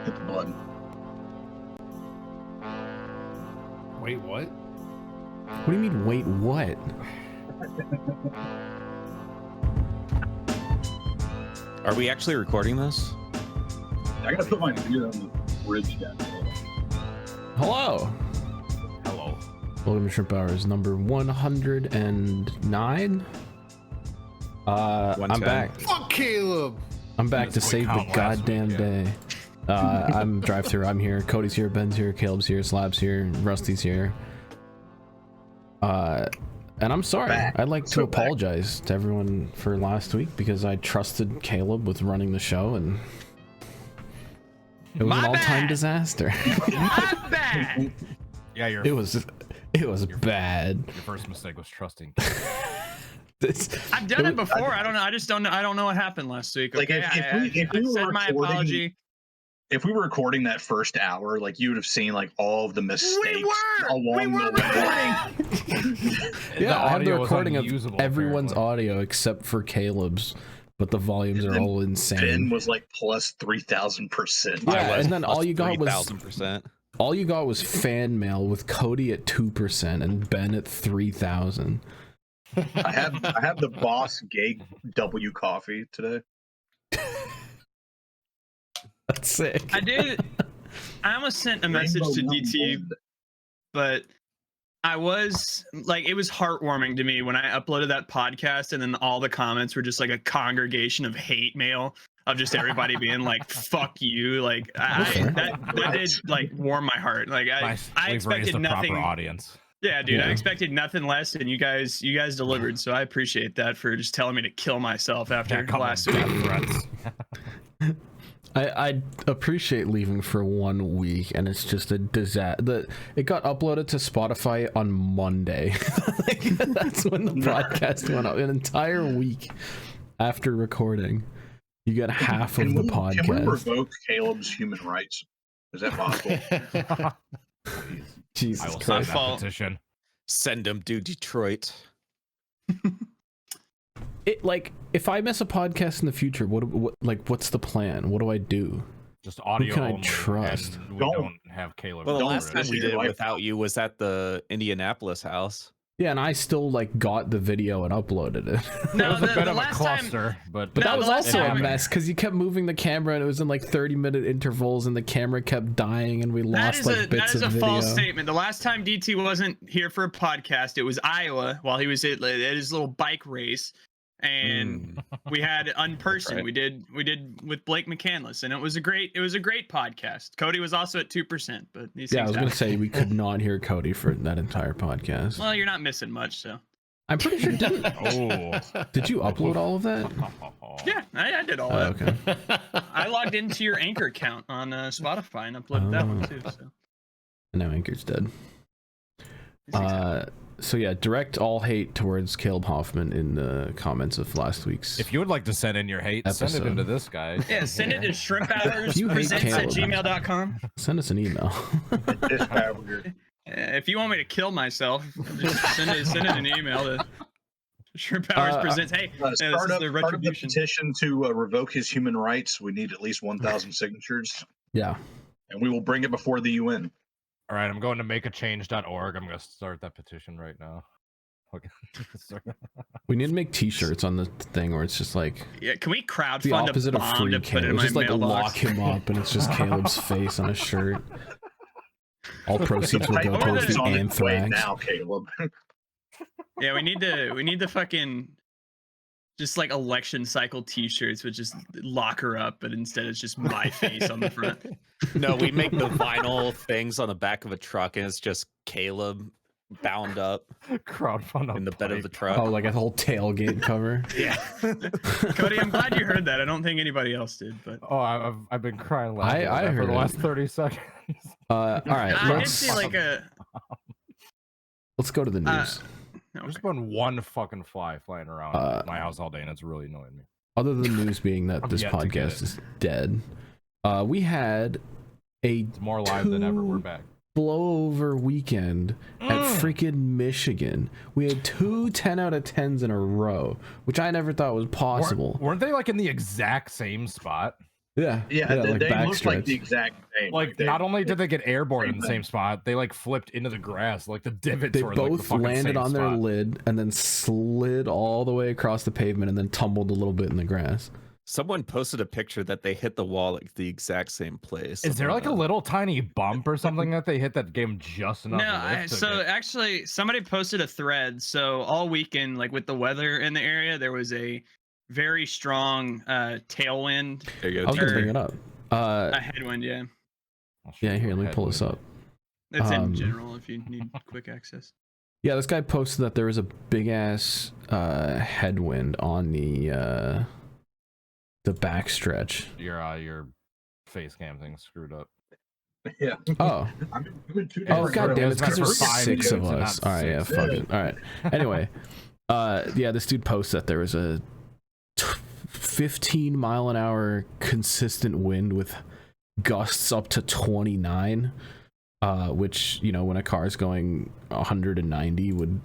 Hit the button. Wait, what? What do you mean, wait, what? Are we actually recording this? I gotta put my beer on the fridge down. Hello. Hello. Welcome to Shrimp Hours number 109. I'm back. Fuck Caleb. I'm back to save the goddamn day. I'm drive-through. I'm here. Cody's here. Ben's here. Caleb's here. Slab's here. Rusty's here. And I'm sorry. I'd like to apologize to everyone for last week because I trusted Caleb with running the show and it was an all-time disaster. My bad. Yeah, it was bad. Your first mistake was trusting. I've done it before. I don't know. I just don't know. I don't know what happened last week. Okay? Like if we said my apology. If we were recording that first hour, like you would have seen like all of the mistakes along the way. Yeah, I have the recording of everyone's audio except for Caleb's, but the volumes are all insane. Ben was like plus 3,000%. Yeah, and then all you got was 3,000%. All you got was fan mail with Cody at 2% and Ben at 3,000. I have the Boss Gay W coffee today. That's sick. I did. I almost sent a message to DT, but I was like, it was heartwarming to me when I uploaded that podcast, and then all the comments were just like a congregation of hate mail of just everybody being like, "Fuck you!" Like that did like warm my heart. Like I expected nothing. Proper audience. Yeah, dude, I expected nothing less, and you guys delivered. So I appreciate that for just telling me to kill myself after last week. I appreciate leaving for 1 week, and it's just a disaster. It got uploaded to Spotify on Monday. Like, that's when the podcast went up. An entire week after recording, you get half of the podcast. Can we revoke Caleb's human rights? Is that possible? Jesus I will Christ. sign that petition. Send him to Detroit. It like if I miss a podcast in the future, what's the plan? What do I do? Just audio. Who can I only, trust? We don't have Caleb. Well, the last time we did it life. without you was at the Indianapolis house. Yeah, and I still like got the video and uploaded it. No, it was a bit the of a last cluster, time, but that was also a time- mess because you kept moving the camera and it was in like 30-minute intervals and the camera kept dying and we lost like bits of video. That is a false statement. The last time DT wasn't here for a podcast, it was Iowa while he was at his little bike race. And we had Unperson. Right. We did with Blake McCandless, and it was a great podcast. Cody was also at 2%, but I was gonna say we could not hear Cody for that entire podcast. Well, you're not missing much, so I'm pretty sure. Did you upload all of that? Yeah, I did all that. Okay. I logged into your Anchor account on Spotify and uploaded that one too. So. And now Anchor's dead. So yeah, direct all hate towards Caleb Hoffman in the comments of last week's. If you would like to send in your hate, episode. Send it into this guy. Yeah, send it to ShrimpHoursPresents@gmail.com. Send us an email. If you want me to kill myself, just send it an email to ShrimpHoursPresents. Hey, start up the petition to revoke his human rights. We need at least 1,000 signatures. Yeah. And we will bring it before the UN. All right, I'm going to makeachange.org. I'm going to start that petition right now. Okay. We need to make T-shirts on the thing where it's just like can we crowdfund the opposite of free Caleb? Just like mailbox? Lock him up, and it's just Caleb's face on a shirt. All proceeds will go towards the anthrax. Now, Caleb. Yeah, we need the fucking just like election cycle T-shirts with just lock her up, but instead it's just my face on the front. No, we make the vinyl things on the back of a truck, and it's just Caleb bound up crowdfund in the bed of the truck. Oh, like a whole tailgate cover. Yeah. Cody, I'm glad you heard that. I don't think anybody else did, but I've been crying laughing I heard for the last 30 seconds. All right, I did see like let's go to the news. There's been one fucking fly flying around my house all day, and it's really annoying me. Other than the news being that this podcast is dead, we had it's more live than ever. We're back. Blowover weekend at freaking Michigan. We had 2 10 out of 10s in a row, which I never thought was possible. Weren't they like in the exact same spot? Yeah, they back look like stretch. the exact same. Like, they, not only did they get airborne in the same same spot, they like flipped into the grass. Like the divots They were like the both fucking landed same on their spot. lid and then slid all the way across the pavement and then tumbled a little bit in the grass. Someone posted a picture that they hit the wall like the exact same place. Is there like a little tiny bump or something that they hit that gave them just enough lift? So actually, somebody posted a thread. So all weekend, like with the weather in the area, there was a very strong tailwind. There you I go. was gonna bring it up. A headwind, yeah. Yeah, here, let me pull this up. It's in general if you need quick access. Yeah, this guy posted that there was a big ass headwind on the backstretch. Your face cam thing's screwed up. Yeah. Oh. Oh god damn! It's because there's 6 of us. All right, yeah, fuck it. All right. Anyway, yeah, this dude posted that there was a 15 mile an hour consistent wind with gusts up to 29, which, you know, when a car is going 190 would,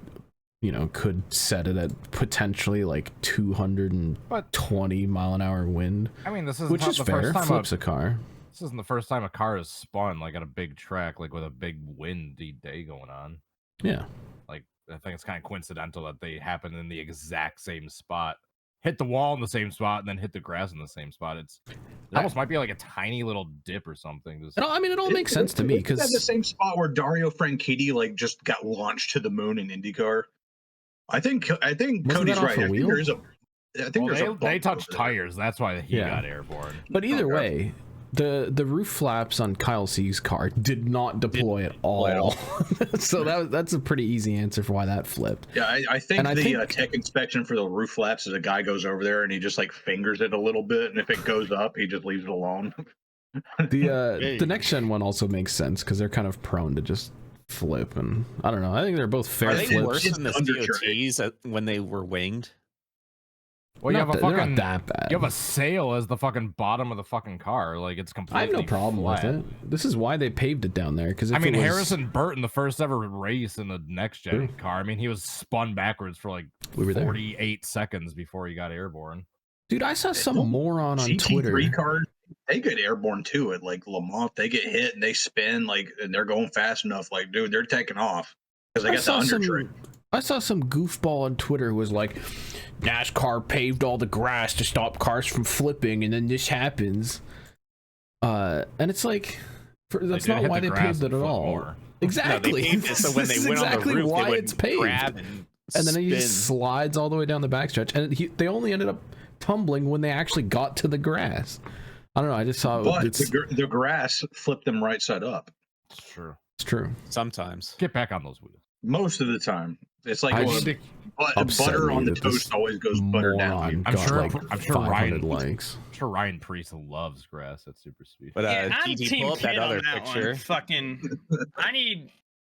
you know, could set it at potentially like 220 mile an hour wind. I mean, this is which is the fair. first time Flips a car. This isn't the first time a car has spun like at a big track, like with a big windy day going on. Yeah. Like, I think it's kind of coincidental that they happen in the exact same spot, hit the wall in the same spot, and then hit the grass in the same spot. It almost might be like a tiny little dip or something. Just... I mean, it all makes sense to me because the same spot where Dario Franchitti like just got launched to the moon in IndyCar. I think Cody's right. I think there is they touched tires. That's why he got airborne. But either way, the roof flaps on Kyle C's car did not deploy at all. So that's a pretty easy answer for why that flipped. Yeah, I think the tech inspection for the roof flaps is a guy goes over there and he just like fingers it a little bit, and if it goes up, he just leaves it alone. The next gen one also makes sense because they're kind of prone to just flip, and I don't know. I think they're both fair flips. Are they worse than the COTs when they were winged? Well, you have a they're fucking not that bad. You have a sail as the fucking bottom of the fucking car. Like, it's completely I have no problem flat. with it. This is why they paved it down there. Because I mean, Harrison Burton, the first ever race in the next gen car. I mean, he was spun backwards for like 48 seconds before he got airborne. Dude, I saw some moron on Twitter. GT3 cars, they get airborne too at like Le Mans. They get hit and they spin like, and they're going fast enough. Like, dude, they're taking off because they got the undertray. I saw some goofball on Twitter who was like, NASCAR paved all the grass to stop cars from flipping, and then this happens. And it's like, that's not why they paved it at all. Exactly. No, they paved it so when they went exactly on the roof, why they would it's paved. grab and then he just slides all the way down the backstretch, and they only ended up tumbling when they actually got to the grass. I don't know. I just saw the grass flipped them right side up. It's true. It's true. Sometimes. Get back on those wheels. Most of the time. It's like butter on the toast always goes butter down. I'm sure Ryan likes. I'm sure Ryan Priest loves grass. That's super sweet. But I'm TT, pull up that other picture. Fucking,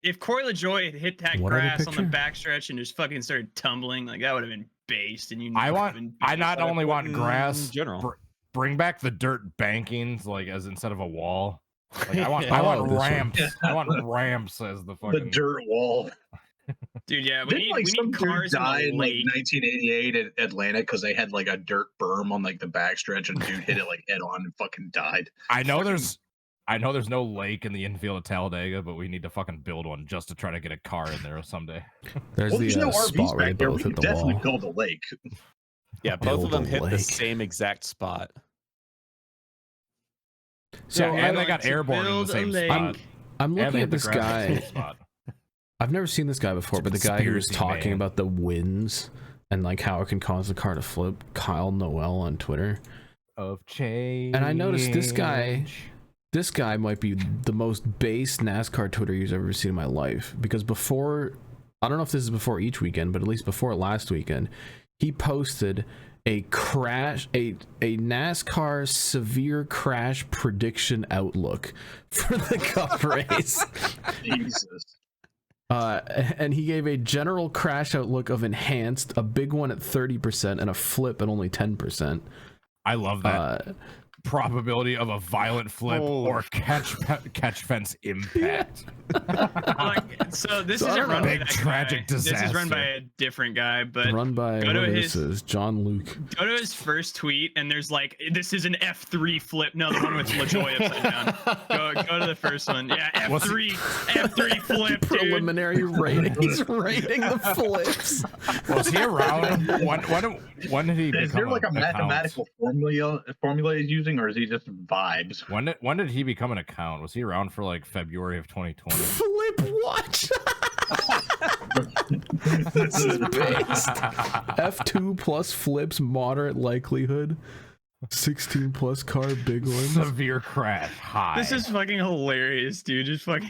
if Corey LaJoy had hit that grass on the backstretch and just fucking started tumbling, like that would have been based. And I not only want grass. In general. Bring back the dirt bankings, like as instead of a wall. Like I want ramps. I want ramps as the fucking dirt wall. Dude, yeah, we need cars died in like late. 1988 at Atlanta because they had like a dirt berm on like the backstretch, and dude hit it like head on and fucking died. I know there's no lake in the infield of Talladega, but we need to fucking build one just to try to get a car in there someday. There's no spot where they both hit the definitely wall. Build a lake. Yeah, both of them hit the same exact spot. So and they got airborne in the same spot. I'm looking at this guy. I've never seen this guy before, but the guy who was talking about the winds and like how it can cause the car to flip, Kyle Noel on Twitter. Of change. And I noticed this guy might be the most base NASCAR Twitter user I've ever seen in my life, because before, I don't know if this is before each weekend, but at least before last weekend, he posted a NASCAR severe crash prediction outlook for the Cup race. Jesus. And he gave a general crash outlook of enhanced, a big one at 30%, and a flip at only 10%. I love that. probability of a violent flip or catch fence impact. So this isn't run by big that tragic guy. disaster. This is run by a different guy, but Run by this is John Luke. go to his first tweet, and there's like, this is an F3 flip. No, the one with LaJoy upside down. Go to the first one. Yeah, F3 flip, dude. Preliminary rating. He's rating the flips. Was he around? When did he become Is there like a mathematical formula he's using, or is he just vibes? When did he become an account? Was he around for like February of 2020? Flip watch. This is based. F2 plus flips, moderate likelihood. 16 plus car, big one. Severe crash, high. This is fucking hilarious, dude. Just fucking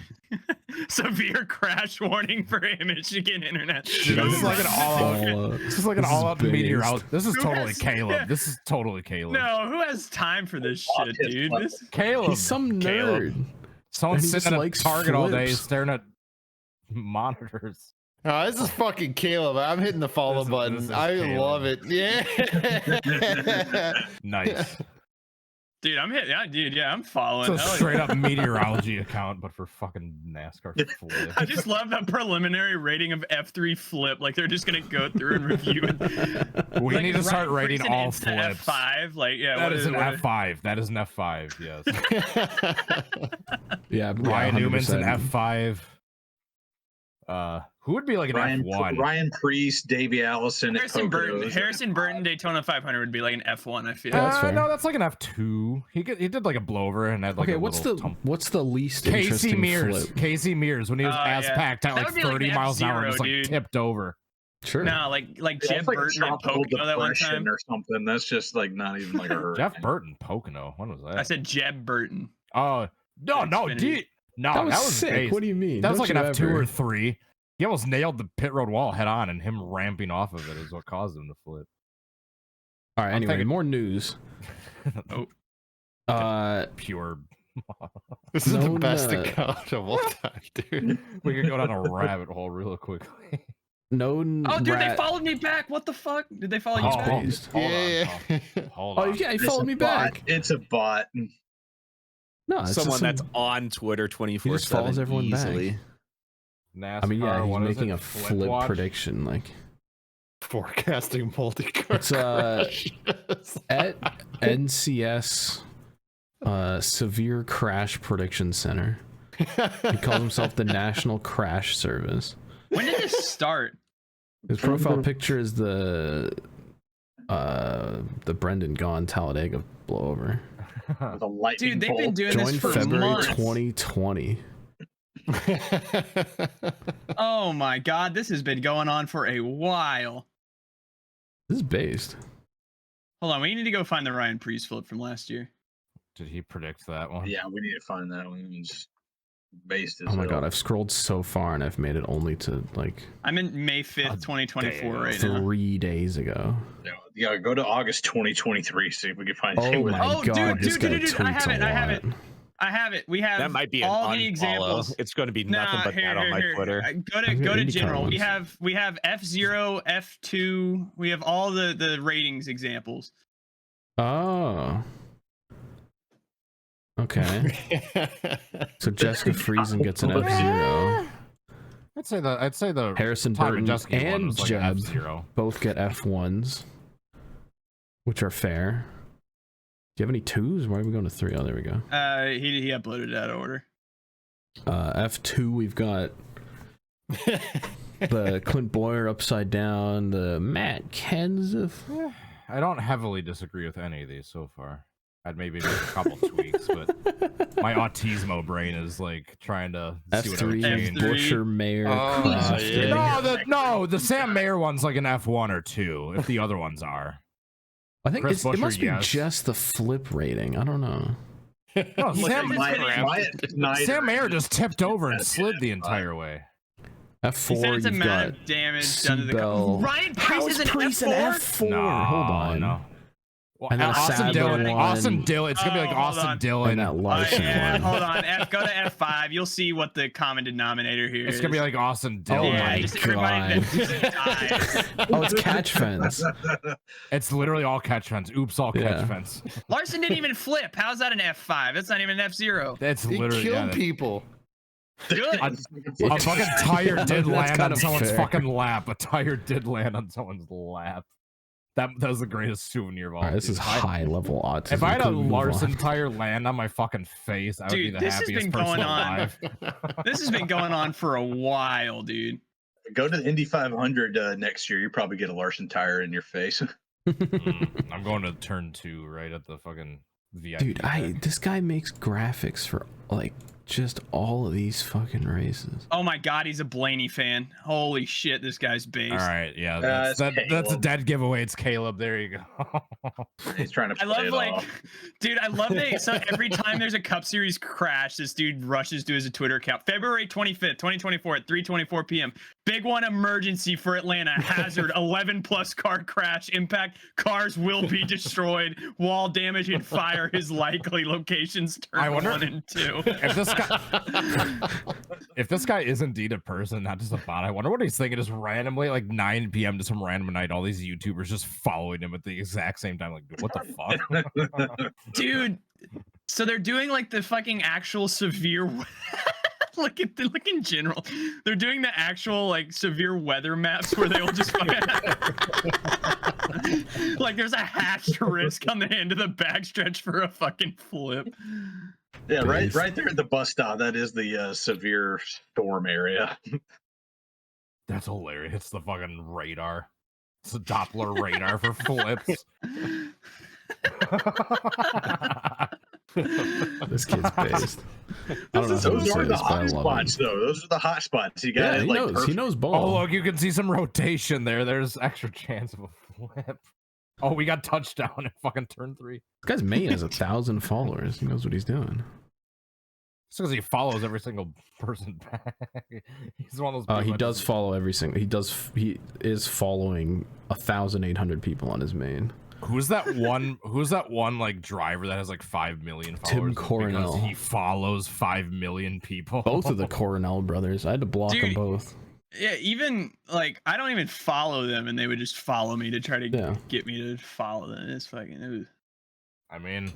severe crash warning for Michigan internet. Dude, this is like an all-out. This is like an all-out meteor out. This is totally Caleb. Yeah. This is totally Caleb. No, who has time for this shit, dude? Caleb. He's some nerd. Someone's sitting at a Target all day flips. staring at monitors. Oh, this is fucking Caleb. I'm hitting the follow button. I love it. Yeah. Nice. Dude, I'm hitting. Yeah, I'm following. It's a straight up meteorology account, but for fucking NASCAR flip. I just love that preliminary rating of F3 flip. Like they're just gonna go through and review it. We like, need to start rating Freaks an all instant flips. F5. Like, yeah, That is an F5. That is an F5. Yes. Yeah, Ryan Newman's an 100%. F5. Who would be like an F1? Ryan Priest, Davey Allison, Harrison Burton Daytona 500 would be like an F1. I feel. That's fair. No, that's like an F2. He did like a blowover and had like Okay, a what's little the least interesting flip? Casey Mears when he was ass packed at That like would be like 30 an miles an hour, F0, just like dude. tipped over. Sure. No, like Jeff like Burton and Pocono that one time. or something. That's just like not even like a hurricane. Jeff Burton, Pocono. When was that? I said Jeb Burton. Oh no, Xfinity. that was sick. based. What do you mean? That was Don't like an you F2 ever- or 3. He almost nailed the pit road wall head on, and him ramping off of it is what caused him to flip. All right. I'm Anyway, thinking- more news. Pure. This is the Known, best account of all time, dude. We could go down a rabbit hole real quickly. Known. Oh, dude, they rat- followed me back. What the fuck? Did they follow you Oh, back? based. Hold Oh, on. yeah, he It's followed a me bot. back. It's a bot. No, it's Someone just that's some- on Twitter 24/7 He just follows everyone back. easily. NASCAR, I mean, yeah, he's what is making it? a flip watch? prediction. Like Forecasting multi-car it's crashes. at NCS Severe Crash Prediction Center. He calls himself the National Crash Service. When did this start? His profile picture is the Brendan Gaughan Talladega blowover. The lightning Dude, they've been bolt. doing Joined this for February months. 2020. Oh my god, this has been going on for a while. This is based. Hold on, we need to go find the Ryan Priest flip from last year. Did he predict that one? Yeah, we need to find that one. It's based as Oh my hell. god, I've scrolled so far and I've made it only to like I'm in May 5th, 2024 right now. 3 days ago. Yeah, go to August 2023. See if we can find. Oh with my Oh, god, dude, this guy dude, tweets I have it, a I have lot. it. I have it. We have That might be an all the unfollow. examples. It's going to be nothing but that on my Twitter. Go I've to got IndyCar general. We ones. have F0, F2. We have all the ratings examples. Oh. Okay. So Jessica Friesen gets an F0. I'd say the Harrison Tom Burton Majeski one and was like Jeb F0. both get F1s, which are fair. Do you have any 2s? Why are we going to 3? Oh, there we go. He uploaded it out of order. F2, we've got the Clint Boyer upside down, the Matt Kenseth. I don't heavily disagree with any of these so far. I'd maybe make a couple tweaks, but my autismo brain is like trying to see whatever F3, change. Busher, Mayer, Oh, Kraft. yeah. No, the Sam Mayer one's like an F1 or 2, if the other ones are. I think Chris it Buescher, must be yes. just the flip rating. I don't know. No, Sam Sam Mayer just tipped over and slid the entire way. He said F4, it's a you've amount got of damage done to the Seabell. Ryan How Priest is is an Priest F4? an F4? No, Hold on. no. Well, And then Austin Sadler Dillon. won. Austin Dillon. It's gonna be like Oh, hold Austin on. Dillon. And that Larson one. Hold on. Go to F5. You'll see what the common denominator here It's is. gonna be like Austin Dillon. Oh yeah, my just everybody God. dies. Oh, it's catch fence. It's literally all catch fence. Oops, all Yeah. catch fence. Larson didn't even flip. How's that an F5? That's not even an F0. That's He literally killed people. Good. A fucking tire did That's land kind on of someone's fair. fucking lap. A tire did land on someone's lap. That was the greatest souvenir of all. All right, this dude. is high level autism. If I had a Could we move Larson on? tire land on my fucking face, I would be Dude, the this has happiest been person going on. alive. This has been going on for a while, dude. Go to the Indy 500 next year. You probably get a Larson tire in your face. I'm going to turn 2 right at the fucking VIP. Dude, deck. this guy makes graphics for like just all of these fucking races. Oh my God, he's a Blaney fan. Holy shit, this guy's based. All right, yeah, it's that's a Caleb. dead giveaway. It's Caleb. There you go. He's trying to I play love it like, off. dude, I love that. So every time there's a Cup Series crash, this dude rushes to his Twitter account. February 25th, 2024 at 3:24 p.m. Big one emergency for Atlanta. Hazard 11 plus car crash. Impact cars will be destroyed. Wall damage and fire is likely. Locations turn I wonder- 1 and 2. If this guy is indeed a person, not just a bot, I wonder what he's thinking. Just randomly, like 9 p.m. to some random night, all these YouTubers just following him at the exact same time. Like, what the fuck? Dude, so they're doing like the fucking actual severe look in general, they're doing the actual like severe weather maps where they'll just fucking like there's a hatched risk on the end of the backstretch for a fucking flip. Yeah, right there at the bus stop. That is the severe storm area. That's hilarious. The fucking radar. It's a Doppler radar for flips. This kid's based. I don't know who Those this are is, the but I hot love spots, it. though. Those are the hot spots. You got Yeah, it. he Like knows. He perfect. knows both. Oh, look, you can see some rotation there. There's extra chance of a flip. Oh, we got touchdown at fucking turn 3. This guy's main has 1,000 followers. He knows what he's doing. It's because he follows every single person back. He's one of those. He people that does just- follow every single. He is following 1,800 people on his main. Who's that one? Who's that one like driver that has like 5 million followers? Tim because Coronel. He follows 5 million people. Both of the Coronel brothers. I had to block them Dude, both. Yeah, even like I don't even follow them and they would just follow me to try to Yeah. get me to follow them. It's fucking I mean,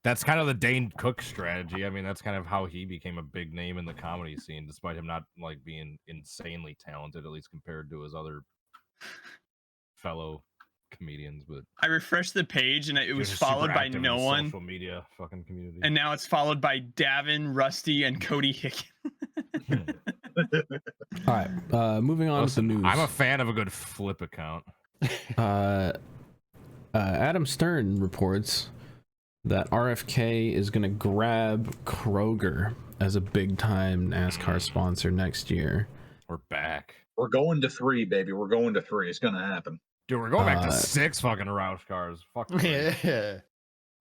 that's kind of the Dane Cook strategy. I mean, that's kind of how he became a big name in the comedy scene, despite him not like being insanely talented, at least compared to his other fellow comedians. But I refreshed the page and it was they're super followed by active in no the one. social media fucking community. And now it's followed by Davin, Rusty, and Cody Hicken. All right. Moving on Listen, to the news. I'm a fan of a good flip account. Adam Stern reports that RFK is going to grab Kroger as a big time NASCAR sponsor next year. We're back. We're going to 3, baby. We're going to 3. It's gonna happen. Dude, we're going back to Uh, 6 fucking Roush cars. Fuck. Yeah.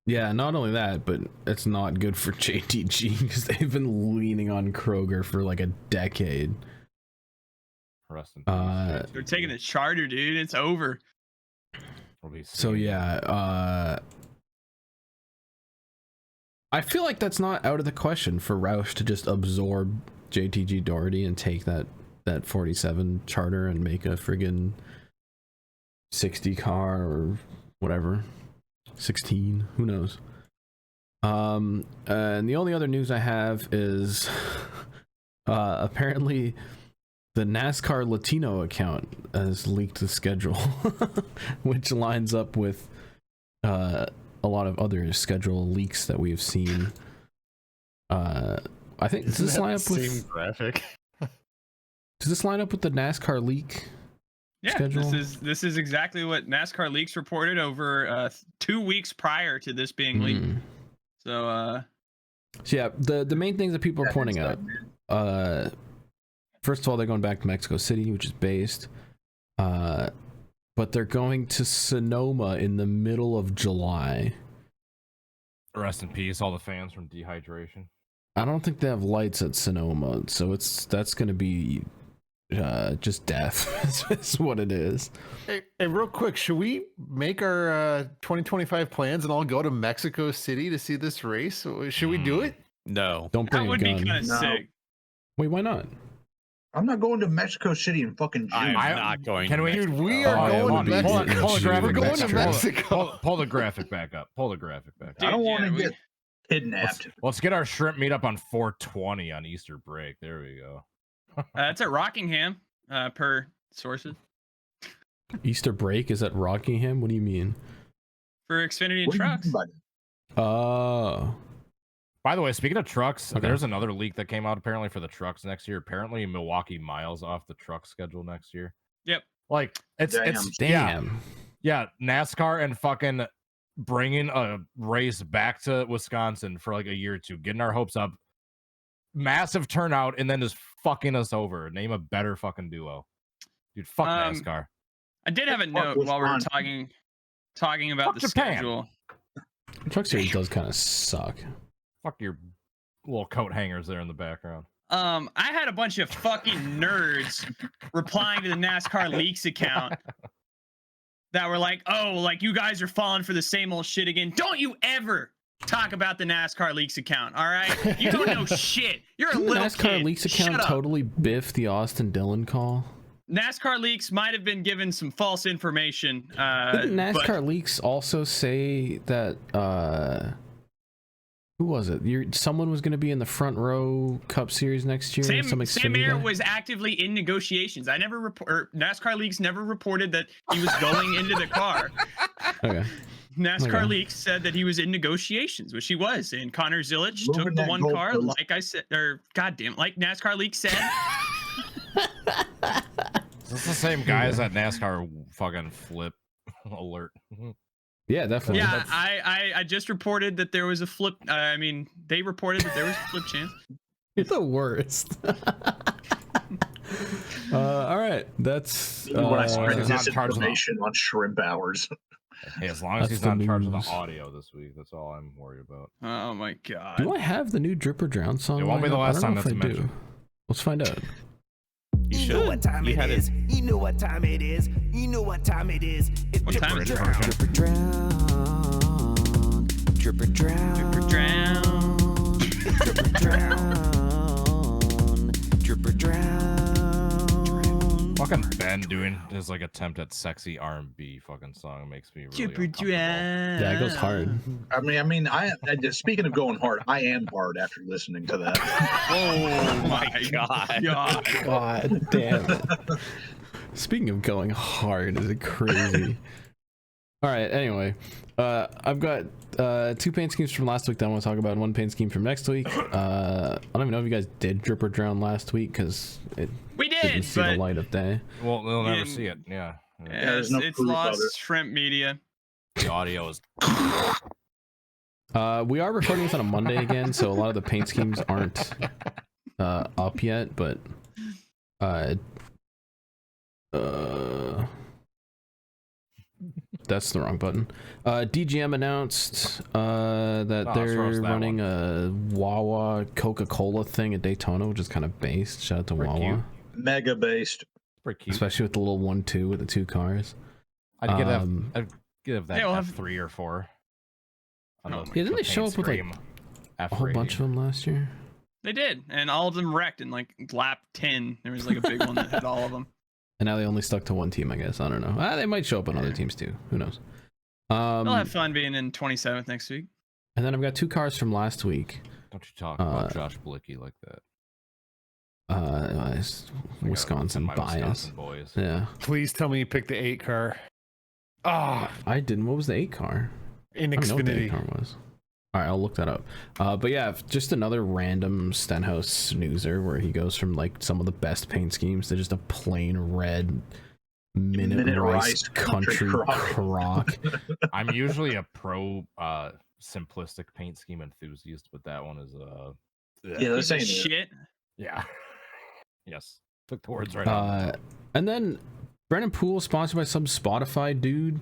Yeah, not only that, but it's not good for JTG because they've been leaning on Kroger for like a decade. Rest in Uh, peace. They're taking the charter, dude. It's over. We'll be So seeing- yeah, I feel like that's not out of the question for Roush to just absorb JTG Doherty and take that 47 charter and make a friggin' 60 car or whatever, 16, who knows. And the only other news I have is apparently the NASCAR Latino account has leaked the schedule, which lines up with a lot of other schedule leaks that we've seen. I think does this line up with same graphic? does this line up with the NASCAR leak? Yeah, Schedule? this is exactly what NASCAR Leaks reported over 2 weeks prior to this being leaked. Mm. So So yeah, the main things that people are pointing out. First of all, they're going back to Mexico City, which is based. But they're going to Sonoma in the middle of July. Rest in peace, all the fans from dehydration. I don't think they have lights at Sonoma, so that's going to be just death is what it is. Hey, real quick, should we make our 2025 plans and all go to Mexico City to see this race? Should we do it? No. Don't bring That a would be gun. kind of No. sick. Wait, why not? I'm not going to Mexico City in fucking June. I'm not going. Can to we- Dude, we Oh, are yeah, it going would to be Pull Mexico. the graphic We're going to back. Mexico. Pull the graphic back up. Pull the graphic back I up. don't Dude, want to yeah, get kidnapped. Let's get our shrimp meetup on 420 on Easter break. There we go. It's at Rockingham, per sources. Easter break is at Rockingham? What do you mean? For Xfinity and What do you trucks. mean by that? Oh. By the way, speaking of trucks, Okay. there's another leak that came out apparently for the trucks next year. Apparently, Milwaukee Miles off the truck schedule next year. Yep. Like it's Damn. yeah, NASCAR and fucking bringing a race back to Wisconsin for like a year or two, getting our hopes up, massive turnout, and then just fucking us over. Name a better fucking duo, dude. Fuck NASCAR. I did have a Fuck note while we were Wisconsin. talking about Fuck the Japan. schedule. Truck series does kind of suck. Fuck your little coat hangers there in the background. I had a bunch of fucking nerds replying to the NASCAR leaks account that were like, "Oh, like you guys are falling for the same old shit again. Don't you ever talk about the NASCAR leaks account, all right? You don't know shit. You're a Didn't the little NASCAR kid. leaks Shut account up." totally biff the Austin Dillon call? NASCAR leaks might have been given some false information. Didn't but NASCAR leaks also say that who was it? Someone was going to be in the front row Cup Series next year. Sam Xfinity Mayer guy? was actively in negotiations. I never NASCAR leaks never reported that he was going into the car. Okay. NASCAR Okay. leaks said that he was in negotiations, which he was. And Connor Zilic Moving took the that one car, goalpost. like I said, or goddamn, like NASCAR leaks said. Is this the same guys at NASCAR fucking flip alert? Yeah, definitely. Yeah, I just reported that there was a flip. I mean, they reported that there was a flip chance. You're the worst. All right, that's When I he's spread not in charge of the- disinformation on Shrimp Hours. Hey, as long as That's he's the not in charge of news. the audio this week, that's all I'm worried about. Oh my god. Do I have the new Drip or Drown song? It won't be lined the up? last I don't time know that's if I do. mentioned. Let's find out. You You know what time You it had is. You know what time it is. You know what time it is. It's What time is it? Drip or drown. Drip or drown. Drip or drown. Drip or drown. Drip or drown. Fucking Ben doing his like attempt at sexy R&B fucking song makes me really Drip or uncomfortable. drown. Yeah, it goes hard. I mean, I speaking of going hard, I am hard after listening to that. Oh my God. god. God damn it. Speaking of going hard, is it crazy? All right, anyway, I've got 2 paint schemes from last week that I want to talk about, and 1 paint scheme from next week. I don't even know if you guys did Drip or Drown last week because it We didn't did, see the but light of day. Well, they'll never Yeah. see it. Yeah. there's no it's proof of lost it. shrimp media. The audio is. We are recording this on a Monday again, so a lot of the paint schemes aren't up yet, but that's the wrong button. DGM announced that Oh, they're so it's that running a Wawa Coca-Cola thing at Daytona, which is kind of based. Shout out to Pretty Wawa, cute. Mega based. Pretty cute. especially with the little 1-2 with the 2 cars. I'd give um, that Yeah, we'll have- 3 or 4. On Oh the- my Yeah, didn't the they show paint up with, like, scheme. A whole bunch of them last year. They did, and all of them wrecked in like lap 10. There was like a big one that had all of them. And now they only stuck to 1 team, I guess. I don't know. They might show up on other teams too. Who knows? They'll have fun being in 27th next week. And then I've got 2 cars from last week. Don't you talk about Josh Blicky like that. It's I gotta Wisconsin defend my bias. Wisconsin boys. Yeah, Please tell me you picked the 8 car. Ah, I didn't. What was the 8 car? in I don't know what the 8 Xfinity. car was. All right, I'll look that up. But yeah, just another random Stenhouse snoozer where he goes from like some of the best paint schemes to just a plain red minute rice country crock. I'm usually a pro simplistic paint scheme enthusiast, but that one is Yeah, they're Piece of saying that. shit. yeah. Yes. Took the words right out. And then Brennan Poole, sponsored by some Spotify dude.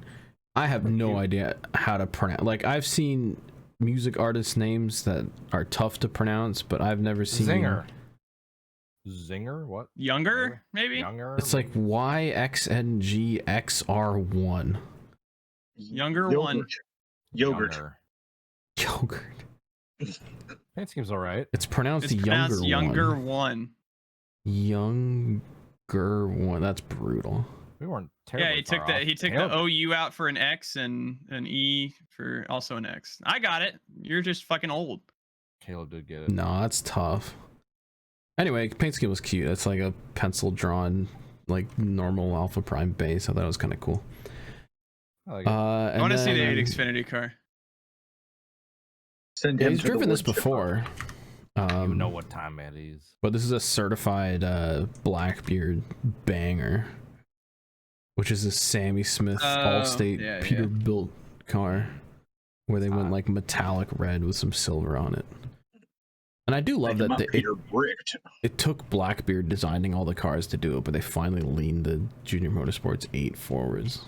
I have no idea how to pronounce. Like, I've seen music artists' names that are tough to pronounce, but I've never seen Zinger. Zinger? What? Younger, maybe. Younger. It's like YXNGXR1. Younger one. Yogurt. Yogurt. Paint scheme's all right. It's pronounced It's pronounced younger one. Younger one. That's brutal. We weren't terrible. Yeah, he took the OU out for an X and an E for also an X. I got it. You're just fucking old. Caleb did get it. No, that's tough. Anyway, paint scheme was cute. It's like a pencil drawn, like normal Alpha Prime base. I thought it was kind of cool. I like it. I want to see the 8 Xfinity car. Send Yeah, him he's to the driven this wood chipper. before. I don't even know what time it is. But this is a certified Blackbeard banger, which is a Sammy Smith Allstate Peterbilt car, where they went like metallic red with some silver on it. And I do love that it took Blackbeard designing all the cars to do it, but they finally leaned the Junior Motorsports 8 forwards.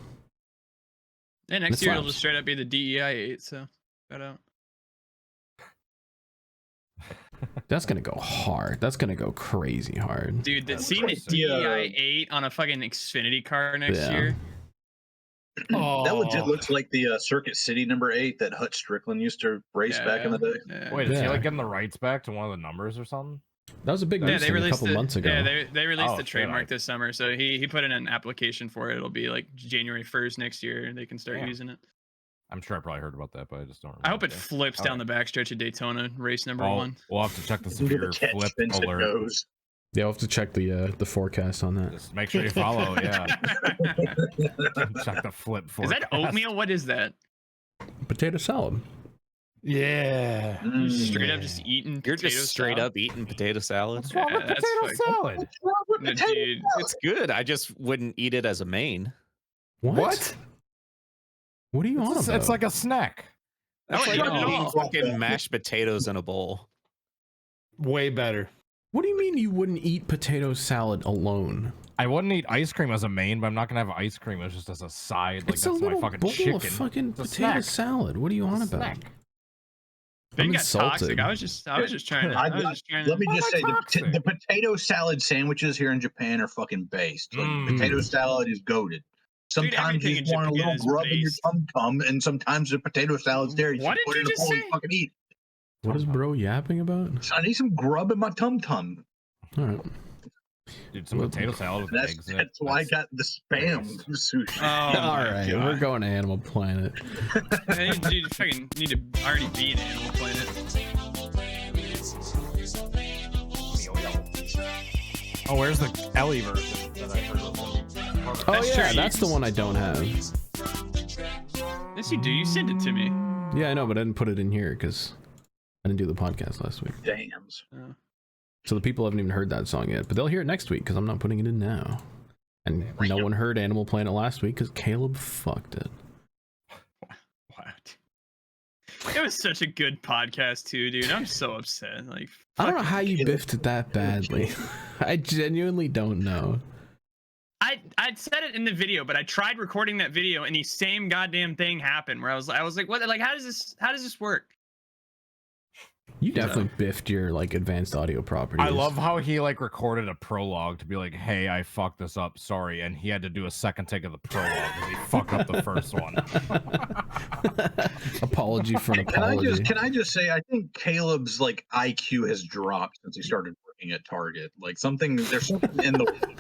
Yeah, next year it'll just straight up be the DEI 8. So, shout out. That's gonna go hard. That's gonna go crazy hard. Dude, seeing the DEI 8 on a fucking Xfinity car next year. That legit looks like the Circuit City number 8 that Hutch Strickland used to race back in the day. Yeah. Wait, is he like getting the rights back to one of the numbers or something? That was a big news thing a couple months ago. Yeah, they released the trademark this summer, so he put in an application for it. It'll be like January 1st next year. They can start using it. I'm sure I probably heard about that, but I just don't remember. I hope it flips down the backstretch of Daytona, race number 1. We'll have to check the severe flip alert. Yeah, we'll have to check the forecast on that. Just make sure you follow, yeah. Check the flip forecast. Is that oatmeal? What is that? Potato salad. Yeah. You're straight up just eating You're potato just straight salad? up eating potato salad. What's wrong with potato salad? No, dude. It's good. I just wouldn't eat it as a main. What? What are you on about? It's like a snack. That's I like wouldn't eat it eating all. fucking mashed potatoes in a bowl. Way better. What do you mean you wouldn't eat potato salad alone? I wouldn't eat ice cream as a main, but I'm not gonna have ice cream as just as a side. Like It's that's a little my fucking bowl chicken. of fucking It's a potato snack. salad. What are you on It's a about? snack. Thing I'm got toxic. insulted. I was just trying to. Let me just say, the potato salad sandwiches here in Japan are fucking based. Like, potato salad is goated. Sometimes you just want a little grub in your tum-tum, and sometimes the potato salad's there. You What just did put it you in the just bowl and say? fucking eat. What is bro yapping about? I need some grub in my tum-tum. All right. Dude, some potato salad with eggs in it. That's why I got the spam sushi. All right, God. we're going to Animal Planet. Dude, you fucking need to already be an Animal Planet. Oh, where's the Ellie version that I heard of? Oh That's yeah, true. that's the one I don't have. Yes, you do. You sent it to me. Yeah, I know, but I didn't put it in here because I didn't do the podcast last week. Dams. So the people haven't even heard that song yet, but they'll hear it next week because I'm not putting it in now. And no one heard Animal Planet last week because Caleb fucked it. What? It was such a good podcast too, dude. I'm so upset. Like, I don't know how you biffed it that badly. I genuinely don't know. I'd said it in the video, but I tried recording that video and the same goddamn thing happened where I was like, what? Like, how does this work? You definitely biffed your like advanced audio properties. I love how he like recorded a prologue to be like, "Hey, I fucked this up, sorry," and he had to do a second take of the prologue because he fucked up the first one. Apology for an apology. Can I just say, I think Caleb's like IQ has dropped since he started working at Target. Like there's something in the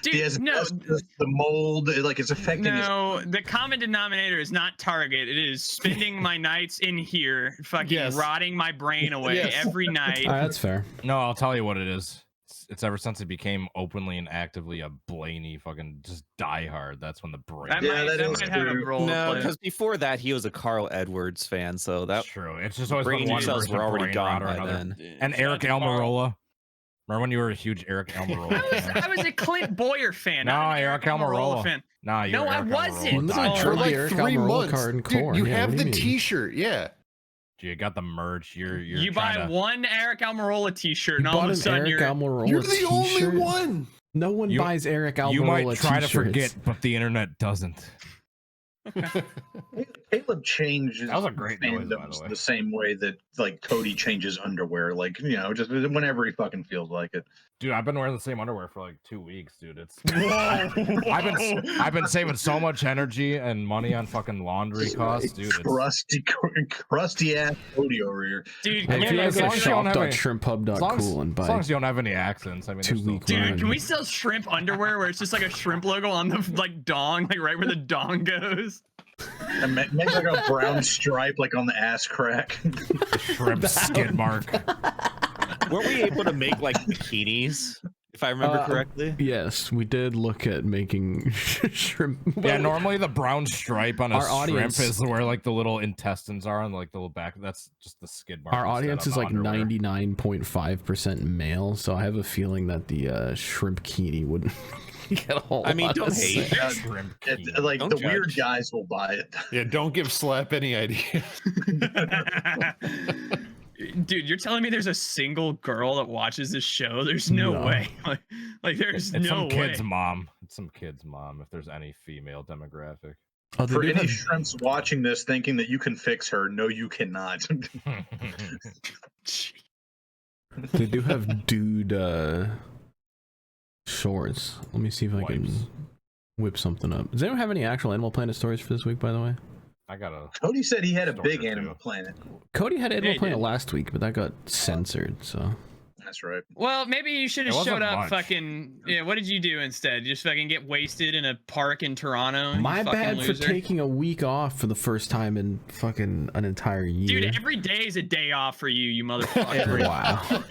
Dude, he has the mold, like it's affecting No, the common denominator is not Target. It is spending my nights in here, fucking rotting my brain away every night. That's fair. No, I'll tell you what it is. It's ever since he became openly and actively a Blaney fucking just diehard. That's when the brain. That might have a role. No, because before that he was a Carl Edwards fan, so That's true. It's just always brain been one cells person, were already brain gone rot or by another. then. And Eric Almirola. Remember when you were a huge Eric Almirola fan? I was a Clint Boyer fan. No, not an Eric Almirola fan. No, No, I wasn't. For like Eric 3 Almirola months. card and Dude, core. you Yeah, have what do the you mean? T-shirt, yeah. You got the merch. You buy one Eric Almirola t-shirt, and You all bought of a an sudden Eric Almirola You're the t-shirt? only one. No one buys Eric Almirola You might try to t-shirts. forget, but the internet doesn't. Caleb Caleb changes. That was a great noise, by the fandoms way. the same way that like Cody changes underwear, like just whenever he fucking feels like it. Dude, I've been wearing the same underwear for like 2 weeks, dude. It's I've been saving so much energy and money on fucking laundry costs, dude. Crusty ass Cody over here. Dude, Hey, if you guys go as long as you don't have any- shop.shrimphub.cool and as long buy as you don't have any accents, I mean, 2 there's still- week dude, run. can we sell shrimp underwear where it's just like a shrimp logo on the like dong, like right where the dong goes? And make like a brown stripe like on the ass crack. shrimp skid mark. Weren't we able to make like bikinis, if I remember correctly? Yes, we did look at making shrimp. Yeah, normally the brown stripe on a Our shrimp audience- is where like the little intestines are on like the little back. That's just the skid mark. Our instead audience of is the like underwear. 99.5% male, so I have a feeling that the shrimp kini wouldn't get a whole I mean, lot don't of hate. sales. Shrimp It, key. like Don't the judge. weird guys will buy it. Yeah, don't give Slap any idea. Dude, you're telling me there's a single girl that watches this show? There's no No. way. Like there's It's no some way. kid's mom. It's some kid's mom. If there's any female demographic. Oh, they For do any have shrimps watching this thinking that you can fix her, no, you cannot. They do have dude shorts. Let me see if I Wipes. can whip something up. Does anyone have any actual Animal Planet stories for this week, by the way? I got a. Cody said he had a Story big or two. Animal Planet. Cody had Animal he Planet did. last week, but that got censored, so. That's right. Well, maybe you should It have wasn't showed up much. fucking. Yeah, what did you do instead? You just fucking get wasted in a park in Toronto? you My fucking bad for loser? taking a week off for the first time in fucking an entire year. Dude, every day is a day off for you, you motherfucker. Wow. Oh,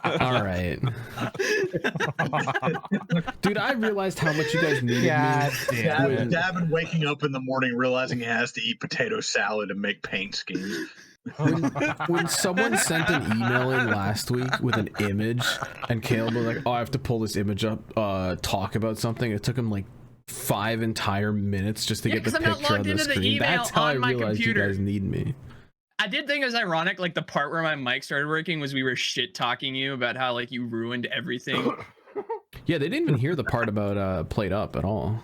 God. All right. Dude, I realized how much you guys needed me. Davin, Davin waking up in the morning realizing he has to eat potato salad and make paint schemes. When someone sent an email in last week with an image, and Caleb was like, "Oh, I have to pull this image up, talk about something," it took him like 5 entire minutes just to Yeah, get the 'cause I'm not picture on logged the into the screen. email That's how I on my realized computer. you guys need me. I did think it was ironic, like the part where my mic started working was we were shit talking you about how like you ruined everything. Yeah, they didn't even hear the part about Played Up at all.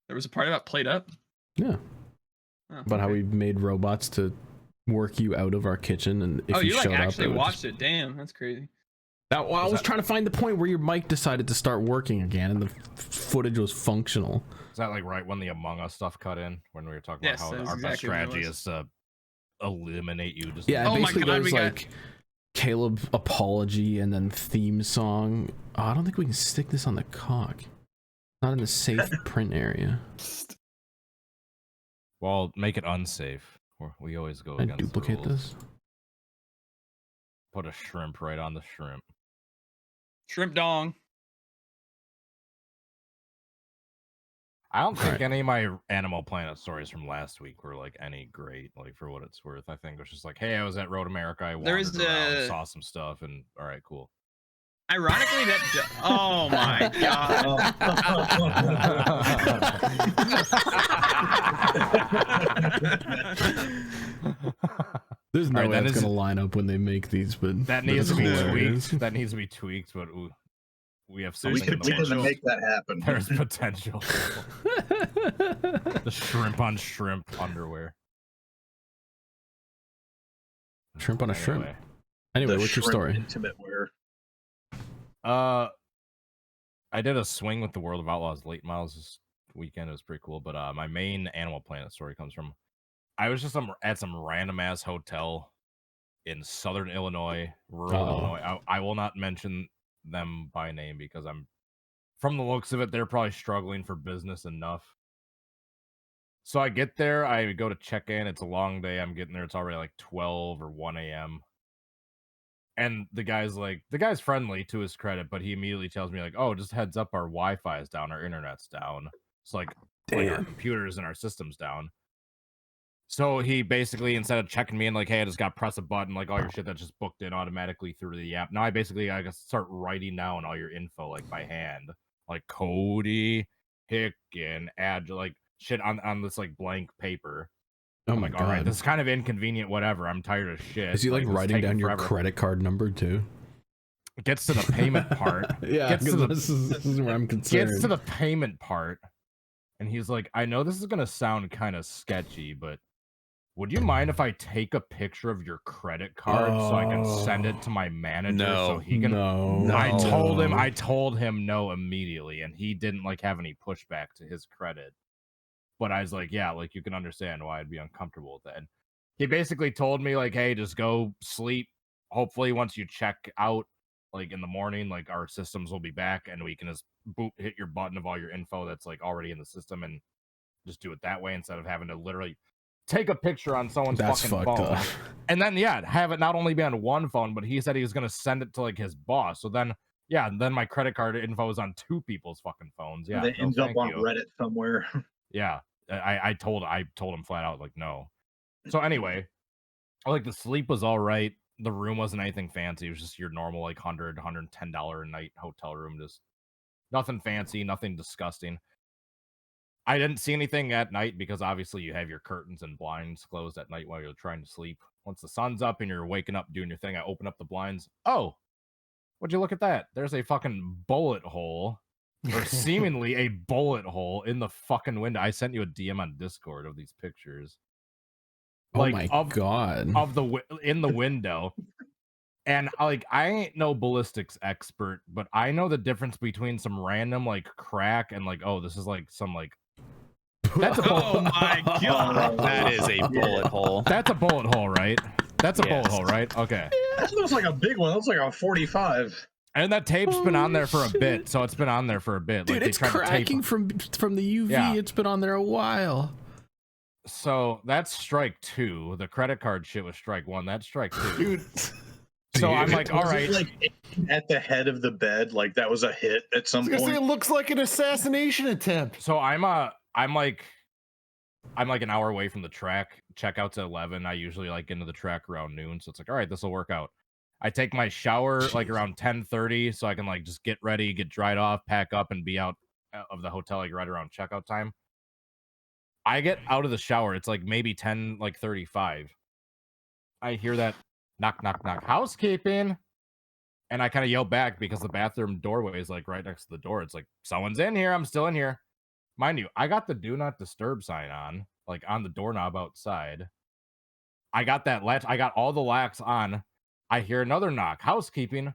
There was a part about Played Up. Yeah, Oh, about how okay. we made robots to work you out of our kitchen, and if Oh, you you like showed up, actually it would watched just... it? Damn, that's crazy. I was trying to find the point where your mic decided to start working again, and the footage was functional. Is that like right when the Among Us stuff cut in? When we were talking Yes, about how that is our best exactly what it strategy was. is to eliminate you. Just Yeah, Oh my basically God, there's we got- like Caleb apology and then theme song. Oh, I don't think we can stick this on the cock. Not in the safe print area. Well, make it unsafe. We always go I against the duplicate rules. this. Put a shrimp right on the shrimp. Shrimp dong. I don't think Alright. any of my Animal Planet stories from last week were like any great, like for what it's worth. I think it was just like, hey, I was at Road America. I There wandered is around, a- saw some stuff, and all right, cool. Ironically, oh my god. There's no Alright, way that it's is- gonna line up when they make these, but That but needs it's to be hilarious. tweaked. That needs to be tweaked, but ooh, we have We something in could the works. make that happen. There's potential. The shrimp on shrimp underwear. Shrimp on a shrimp. Anyway. Anyway, The what's your shrimp story? Intimate wear. I did a swing with the World of Outlaws late miles this weekend. It was pretty cool. But my main Animal Planet story comes from I was just at some random ass hotel in Southern Illinois, rural Illinois. I will not mention them by name because from the looks of it, they're probably struggling for business enough. So I get there, I go to check in. It's a long day. I'm getting there. It's already like 12 or 1 a.m. And the guy's friendly to his credit, but he immediately tells me like, "Oh, just heads up, our Wi-Fi is down, our internet's down. It's like our Damn. computers and our systems down." So he basically, instead of checking me in like, "Hey, I just got to press a button," like all your shit that just booked in automatically through the app. Now I gotta start writing down all your info like by hand, like Cody, Hicken, add like shit on this like blank paper. Oh I'm my like, all right, god. this is kind of inconvenient. Whatever. I'm tired of shit. Is he like this is writing taking down your forever. credit card number too? It gets to the payment part. Yeah, Gets to because the- this is where I'm concerned. Gets to the payment part. and he's like, I know this is gonna sound kind of sketchy, but would you mind if I take a picture of your credit card so I can send it to my manager so he can? No. I told him no immediately, and he didn't like have any pushback to his credit. But I was like, yeah, like you can understand why I'd be uncomfortable with that. And he basically told me like, hey, just go sleep. Hopefully, once you check out, like in the morning, like our systems will be back, and we can just hit your button of all your info that's like already in the system, and just do it that way instead of having to literally take a picture on someone's fucking phone up. and then have it not only be on one phone, but he said he was going to send it to like his boss. So then then my credit card info is on 2 people's fucking phones. Yeah, it ends up on Reddit somewhere. Yeah, I told him flat out like no. So anyway, like the sleep was all right. The room wasn't anything fancy. It was just your normal like $100, $110 a night hotel room. Just nothing fancy, nothing disgusting. I didn't see anything at night because obviously you have your curtains and blinds closed at night while you're trying to sleep. Once the sun's up and you're waking up doing your thing, I open up the blinds. Oh, would you look at that? There's a fucking bullet hole, or seemingly a bullet hole in the fucking window. I sent you a DM on Discord of these pictures. Like, oh my god! In the window. And like, I ain't no ballistics expert, but I know the difference between some random like crack and like, oh, this is like some like. That's a bullet. Oh my god! That is a bullet hole. That's a bullet hole, right? That's a bullet hole, right? Okay. That looks like a big one. That looks like a 45. And that tape's been on there for a bit, so it's been on there for a bit. Dude, like, it's cracking from the UV. Yeah. It's been on there a while. So that's strike 2. The credit card shit was strike 1. That's strike 2. Dude. So I'm like, all right. Like at the head of the bed, like that was a hit at some point. It looks like an assassination attempt. So I'm like an hour away from the track. Checkout's at 11. I usually like into the track around noon, so it's like, all right, this will work out. I take my shower like around 10:30, so I can like just get ready, get dried off, pack up, and be out of the hotel like right around checkout time. I get out of the shower. It's like maybe 10:35. I hear that knock, knock, knock, housekeeping. And I kind of yell back because the bathroom doorway is like right next to the door. It's like, someone's in here. I'm still in here. Mind you, I got the do not disturb sign on, like on the doorknob outside. I got that latch. I got all the locks on. I hear another knock, housekeeping.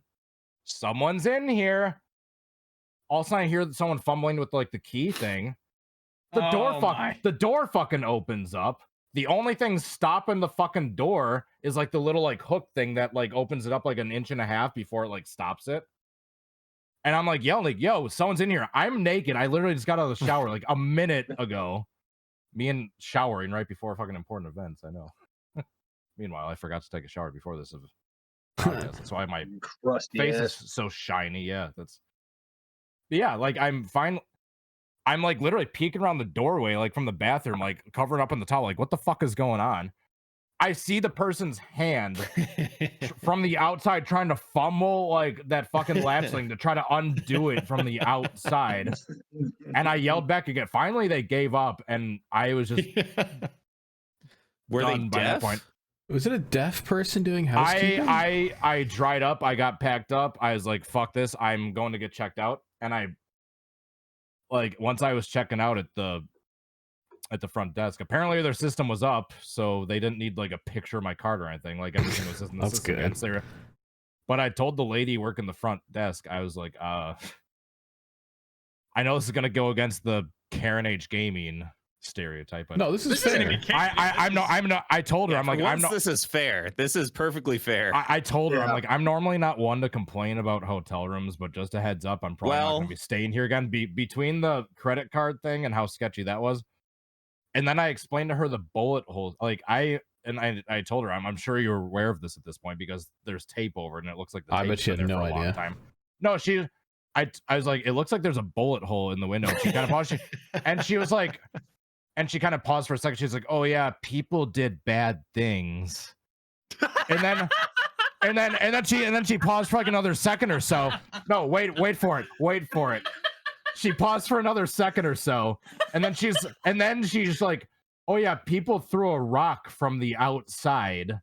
Someone's in here. All of a sudden I hear someone fumbling with like the key thing. The door fucking opens up. The only thing stopping the fucking door is like the little like hook thing that like opens it up like 1.5 inches before it like stops it. And I'm like yelling, like, yo, someone's in here. I'm naked. I literally just got out of the shower like a minute ago. Me and showering right before fucking important events. I know. Meanwhile, I forgot to take a shower before this. That's why my face is so shiny. Yeah, like I'm fine. I'm like literally peeking around the doorway, like from the bathroom, like covered up in the towel. Like, what the fuck is going on? I see the person's hand from the outside trying to fumble like that fucking latch thing to try to undo it from the outside. And I yelled back again. Finally, they gave up, and I was just were they by deaf? that point. Was it a deaf person doing housekeeping? I dried up. I got packed up. I was like, fuck this. I'm going to get checked out. And I like once I was checking out at the front desk, apparently their system was up, so they didn't need like a picture of my card or anything. Like everything was just in the system. That's good. But I told the lady working the front desk, I was like, I know this is gonna go against the Karen Age gaming stereotype, but no, this is fair. I'm not. I told her, I'm like, I'm not. This is fair. This is perfectly fair. I told her, I'm like, I'm normally not one to complain about hotel rooms, but just a heads up, I'm probably not gonna be staying here again. Between the credit card thing and how sketchy that was, and then I explained to her the bullet holes. Like I told her, I'm sure you're aware of this at this point because there's tape over it and it looks like the tape's I bet you had no idea. Time. No, I was like, it looks like there's a bullet hole in the window. She kind of paused, and she was like. And she kind of paused for a second. She's like, "Oh yeah, people did bad things." And then she paused for like another second or so. No, wait for it. She paused for another second or so, and then she's like, "Oh yeah, people threw a rock from the outside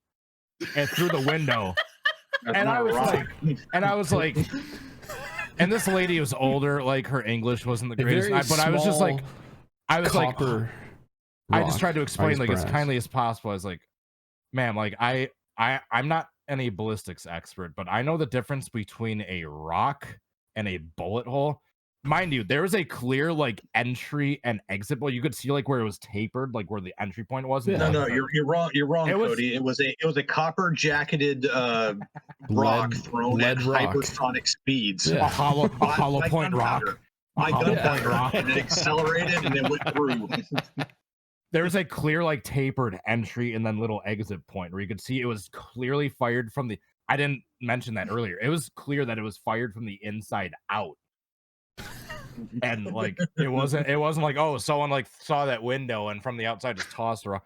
and through the window." And I was like, and this lady was older, like her English wasn't the greatest, but I was just like. I was copper. I just tried to explain like brass. as kindly as possible. I was like, ma'am, like I'm not any ballistics expert, but I know the difference between a rock and a bullet hole. Mind you, there was a clear like entry and exit point. You could see like where it was tapered, like where the entry point was. No, you're wrong. You're wrong, Cody. It was a copper jacketed rock thrown at hypersonic speeds. A hollow point rock. My gunpoint rock, and it accelerated and it went through. There was a clear like tapered entry and then little exit point where you could see it was clearly fired from the. I didn't mention that earlier. It was clear that it was fired from the inside out. And like it wasn't like, oh, someone like saw that window and from the outside just tossed her.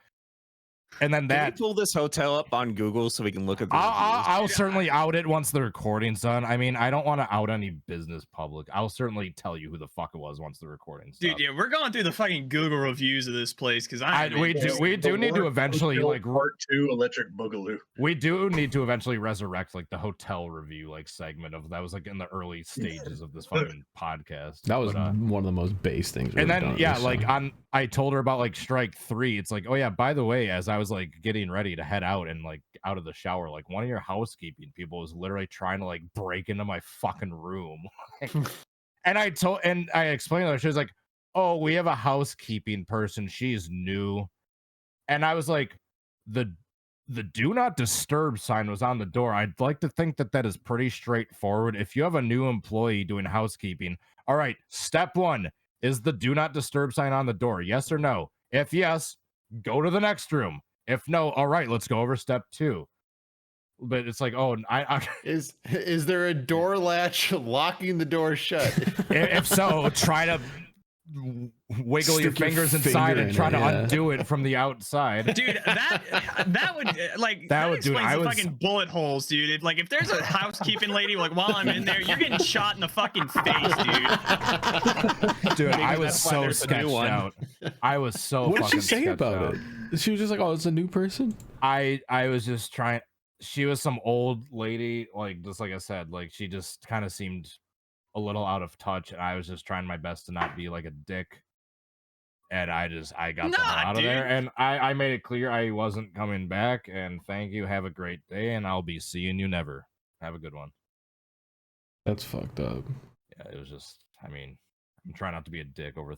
And then Can we pull this hotel up on Google so we can look at the I'll certainly out it once the recording's done. I mean, I don't want to out any business public. I'll certainly tell you who the fuck it was once the recording's done. Dude, yeah, we're going through the fucking Google reviews of this place because we do need to eventually like part 2 Electric Boogaloo. We do need to eventually resurrect like the hotel review like segment of that was like in the early stages of this fucking podcast. That was one of the most base things. And then like I told her about like strike 3. It's like, oh yeah, by the way, as I was like getting ready to head out and like out of the shower, like one of your housekeeping people was literally trying to like break into my fucking room. and I explained to her, she was like, oh, we have a housekeeping person, she's new. And I was like, the do not disturb sign was on the door. I'd like to think that is pretty straightforward. If you have a new employee doing housekeeping, all right, step 1 is the do not disturb sign on the door, yes or no? If yes, go to the next room. If no, all right, let's go over step 2. But it's like, oh, is there a door latch locking the door shut? If so, try to wiggle your fingers inside and try to undo it from the outside. Dude, that would like that would explain the fucking bullet holes, dude. If there's a housekeeping lady, like while I'm in there, you're getting shot in the fucking face, dude. Dude, I was so sketched out. I was so. What did she say about it? She was just like, "Oh, it's a new person." I was just trying. She was some old lady, like just like I said, like she just kind of seemed a little out of touch, and I was just trying my best to not be like a dick. And I got the hell out of there, and I made it clear I wasn't coming back. And thank you, have a great day, and I'll be seeing you never. Have a good one. That's fucked up. Yeah, it was just. I mean, I'm trying not to be a dick over.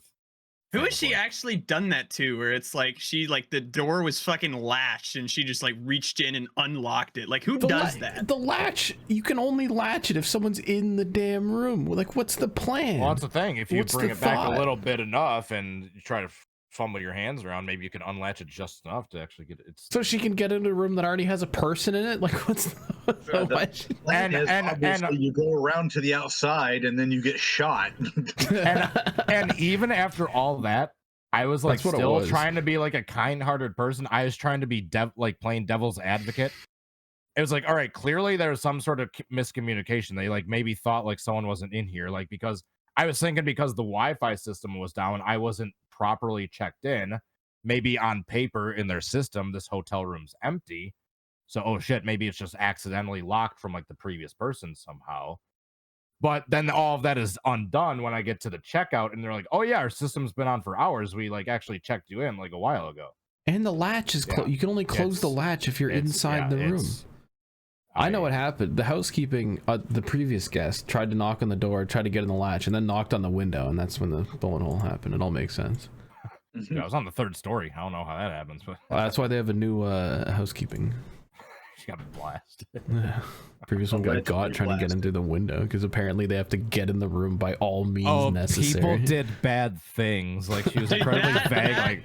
Who has she actually done that to? Where it's like she like the door was fucking latched and she just like reached in and unlocked it. Like who does that? The latch, you can only latch it if someone's in the damn room. Like what's the plan? Well, that's the thing. If you bring it back a little bit enough and you try to fumble your hands around, maybe you can unlatch it just enough to actually get it. So she can get into a room that already has a person in it. Like what's the latch? And you go around to the outside and then you get shot. and even after all that, I was like still trying to be like a kind-hearted person. I was trying to be like playing devil's advocate. It was like, all right, clearly there was some sort of miscommunication. They like maybe thought like someone wasn't in here, like because I was thinking because the Wi-Fi system was down, I wasn't properly checked in. Maybe on paper in their system, this hotel room's empty. So, oh shit, maybe it's just accidentally locked from like the previous person somehow. But then all of that is undone when I get to the checkout and they're like, oh yeah, our system's been on for hours. We like actually checked you in like a while ago. And the latch is you can only close the latch if you're inside the room. I know what happened. The housekeeping, the previous guest tried to knock on the door, tried to get in the latch, and then knocked on the window, and that's when the bullet hole happened. It all makes sense. Yeah, I was on the 3rd story. I don't know how that happens, but that's why they have a new housekeeping. She got blasted. Yeah. Previous one got trying to get into the window because apparently they have to get in the room by all means necessary. People did bad things. Like she was incredibly vague. Like,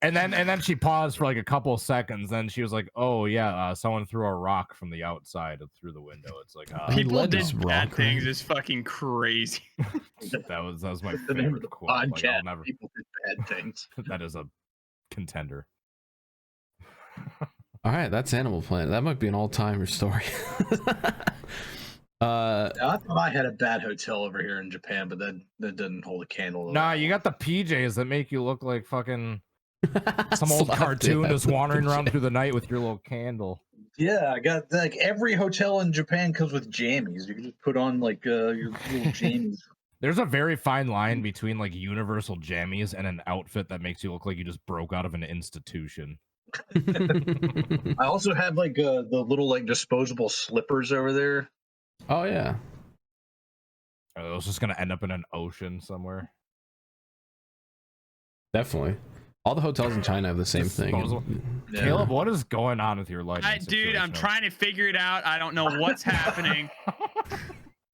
and then she paused for like a couple of seconds. Then she was like, "Oh yeah, someone threw a rock from the outside through the window." It's like people did bad things. It's fucking crazy. that was my favorite quote. Like, I'll never... People did bad things. That is a contender. All right, that's Animal Planet. That might be an all-timer story. I thought I had a bad hotel over here in Japan, but that didn't hold a candle. Nah, you got the PJs that make you look like fucking some old cartoon just wandering around through the night with your little candle. Yeah, I got like every hotel in Japan comes with jammies. You can just put on like your little jammies. There's a very fine line between like universal jammies and an outfit that makes you look like you just broke out of an institution. I also have like the little like disposable slippers over there. Oh yeah. Are those just gonna end up in an ocean somewhere? Definitely. All the hotels in China have the same Disposal. thing. Yeah. Caleb, what is going on with your lighting? Dude, I'm trying to figure it out. I don't know what's happening.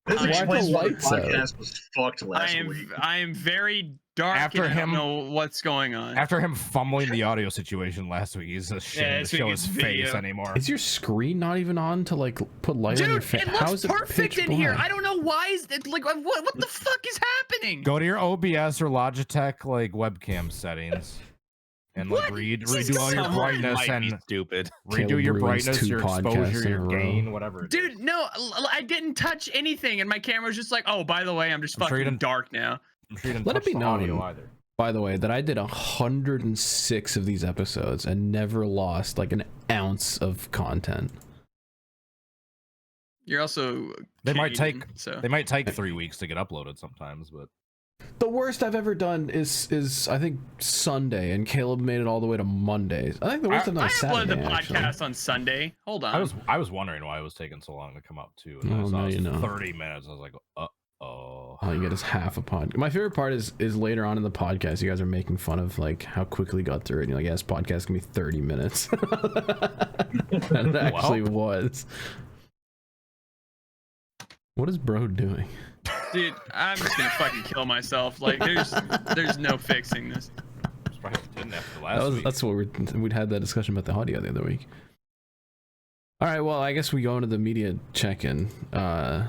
This Why explains the why the lights out? podcast was fucked last week. I am very dark. After and I don't him- know what's going on. After him fumbling the audio situation last week, he's ashamed this to show week his it's face video. anymore. Is your screen not even on to like put light on your Dude, face? it How looks is it perfect pitch in here. black? I don't know why. Is it like what the fuck is happening? Go to your OBS or Logitech like webcam settings, and like What? redo all your Someone brightness might be and stupid. redo Caleb your ruins brightness, 2 your podcasts exposure, in a your row. gain, whatever. it is. Dude, no, I didn't touch anything, and my camera was just like, oh, by the way, I'm just I'm sure you fucking didn't- dark now. I'm sure you didn't Let it touch be the known. audio either. By the way, that I did 106 of these episodes and never lost like an ounce of content. You're also They might Canadian, take so. they might take 3 weeks to get uploaded sometimes, but The worst I've ever done is I think Sunday, and Caleb made it all the way to Mondays. I think the worst I've done I is uploaded Saturday. the actually. podcast on Sunday. Hold on. I was wondering why it was taking so long to come out too. And then I Oh, saw now it was you know. 30 minutes. I was like, oh. All you get is half a pod. My favorite part is later on in the podcast, you guys are making fun of like how quickly got through it. And you're like, yeah, this podcast can be 30 minutes. And it actually was. What is bro doing? Dude, I'm just gonna fucking kill myself. Like, there's no fixing this. Didn't after last week. That's what we'd had that discussion about the audio the other week. All right, well, I guess we go into the media check-in. I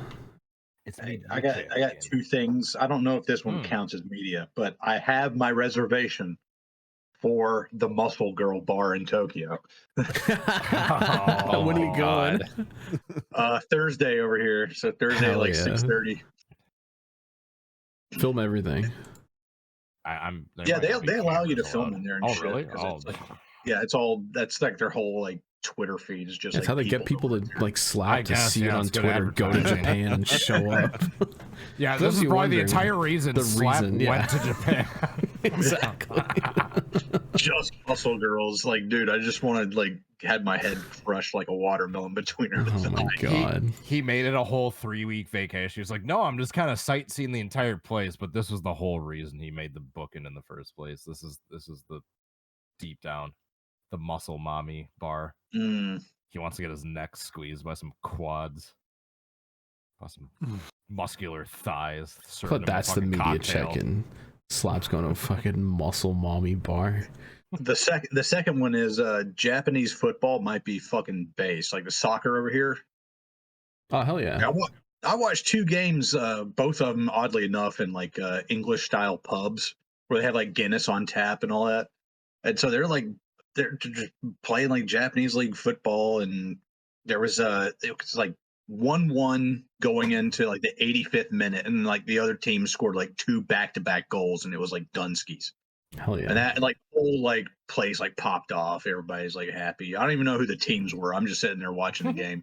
got 2 things. I don't know if this one counts as media, but I have my reservation for the Muscle Girl bar in Tokyo. Oh, when are you going? Thursday over here. So Thursday Hell like yeah. 6:30. Film everything. Yeah, they allow you to film in there and Oh, shit. really? 'Cause Oh, it's like, yeah, it's all that's like their whole like Twitter feed is just That's like how they get people to like I slap to guess, see yeah, it on it's good Twitter, go to advertising. Japan and show up. Yeah, For this those is of you probably the wondering, entire reason the Slap reason, yeah. went to Japan. Exactly. just Muscle Girls. Like, dude, I just wanted like had my head crushed like a watermelon between her. Oh my god. He made it a whole 3-week vacation. He was like, no, I'm just kind of sightseeing the entire place, but this was the whole reason he made the booking in the first place. This is the deep down, the muscle mommy bar. Mm. He wants to get his neck squeezed by some quads, by some muscular thighs. served But him a that's the fucking media cocktail. check-in. Slap's going to a fucking muscle mommy bar. The second one is Japanese football might be fucking based like the soccer over here. Oh hell yeah. I watched 2 games, both of them oddly enough in like English style pubs where they have like Guinness on tap and all that, and so they're just playing like Japanese league football, and there was it was like 1-1 going into like the 85th minute, and like the other team scored like 2 back-to-back goals, and it was like Dunskies. Hell yeah. And that like whole like place like popped off. Everybody's like happy. I don't even know who the teams were. I'm just sitting there watching the game.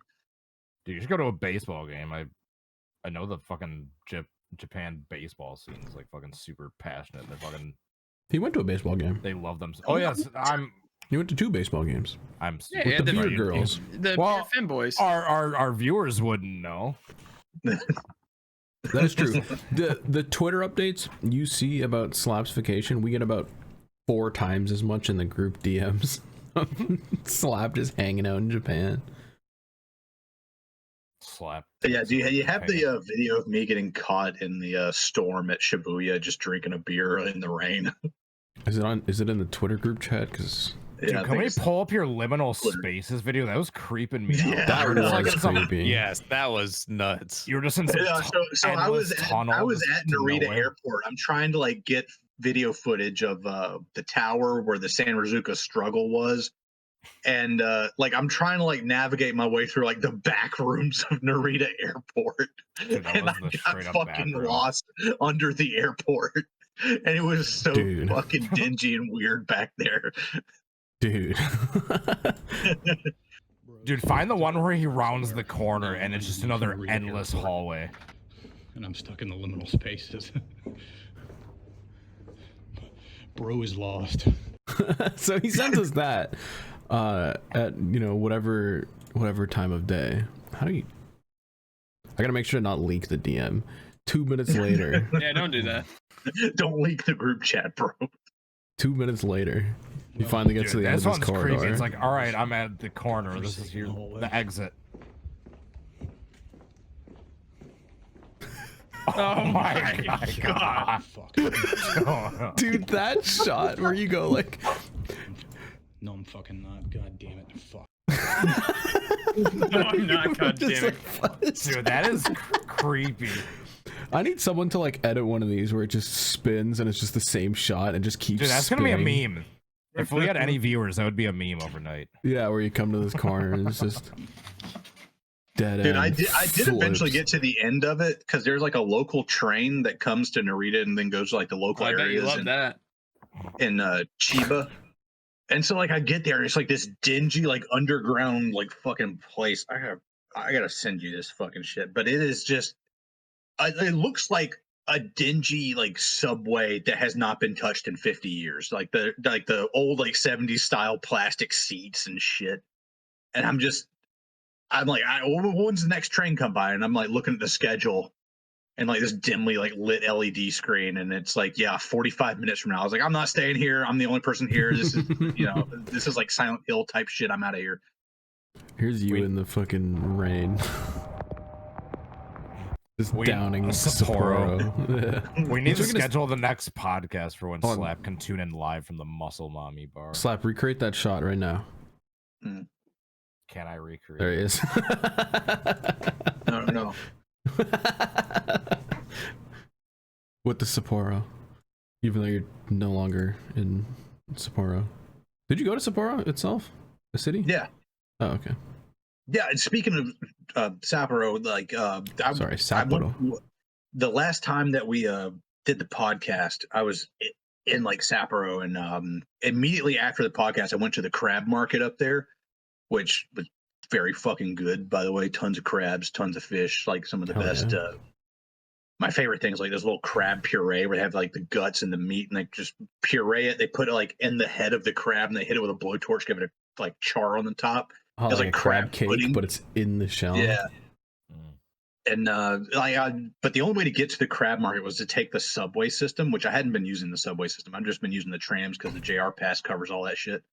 Dude, you should go to a baseball game. I know the fucking Japan baseball scene is like fucking super passionate. They're fucking. He went to a baseball game. They love them. Oh yes, He went to 2 baseball games. I'm. Yeah, With the the beer girls. The Well, Beer Fin boys. Our viewers wouldn't know. That is true. The Twitter updates you see about Slap's vacation, we get about 4 times as much in the group DMs. Slap just hanging out in Japan. Slap. Yeah, do you have the video of me getting caught in the storm at Shibuya, just drinking a beer in the rain? Is it in the Twitter group chat? Because Dude, Yeah, I can think we it's- pull up your liminal spaces video? That was creeping me Yeah, out. that You were just, was like, in some- creepy. Yes, that was nuts. You were just in some Yeah, so I was endless at, tunnel I was just at to Narita nowhere. Airport. I'm trying to like get video footage of the tower where the San Rizuka struggle was, and like I'm trying to like navigate my way through like the back rooms of Narita Airport, Dude, that and was I the got straight up back fucking room. lost under the airport, and it was so Dude. fucking dingy and weird back there. dude. Dude, find the one where he rounds the corner and it's just another endless hallway. and I'm stuck in the liminal spaces. Bro is lost. So he sends us that at whatever time of day. How do you? I gotta make sure to not leak the DM. 2 minutes later. Yeah, don't do that. Don't leak the group chat, bro. 2 minutes later, he finally gets to the end of this corridor. Crazy. It's like, all right, I'm at the corner. This is the exit. Oh my god. Dude, that shot where you go like, no, I'm fucking not. God damn it. Fuck. No, I'm not. God damn it. Dude, that is creepy. I need someone to like edit one of these where it just spins and it's just the same shot and just keeps Dude, that's spinning. gonna be a meme. If we had any viewers, that would be a meme overnight. Yeah, where you come to this corner and it's just dead Dude, end. I did eventually get to the end of it because there's like a local train that comes to Narita and then goes to like the local I bet you areas love that. in Chiba. And so like I get there and it's like this dingy like underground like fucking place. I gotta send you this fucking shit, but it is just it looks like a dingy like subway that has not been touched in 50 years, like the old like 70s style plastic seats and shit. And I'm like, when's the next train come by? And I'm like looking at the schedule and like this dimly like lit LED screen, and it's like, yeah, 45 minutes from now. I was like, I'm not staying here. I'm the only person here. This is this is like Silent Hill type shit. I'm out of here. Here's you in the fucking rain. Just downing Sapporo. We need to schedule the next podcast for when Slap can tune in live from the Muscle Mommy bar. Slap, recreate that shot right now. Mm. Can I recreate? There he is. No. With the Sapporo. Even though you're no longer in Sapporo. Did you go to Sapporo itself? The city? Yeah. Oh, okay. Yeah, and speaking of Sapporo, like Sapporo. The last time that we did the podcast, I was in like Sapporo, and immediately after the podcast, I went to the crab market up there, which was very fucking good, by the way. Tons of crabs, tons of fish, like some of the best. Yeah. My favorite thing is like this little crab puree where they have like the guts and the meat, and they just puree it. They put it like in the head of the crab, and they hit it with a blowtorch, give it a like char on the top. Oh, it's like like a crab cake, pudding, but it's in the shell. Yeah. And but the only way to get to the crab market was to take the subway system, which I hadn't been using the subway system. I've just been using the trams because the JR Pass covers all that shit.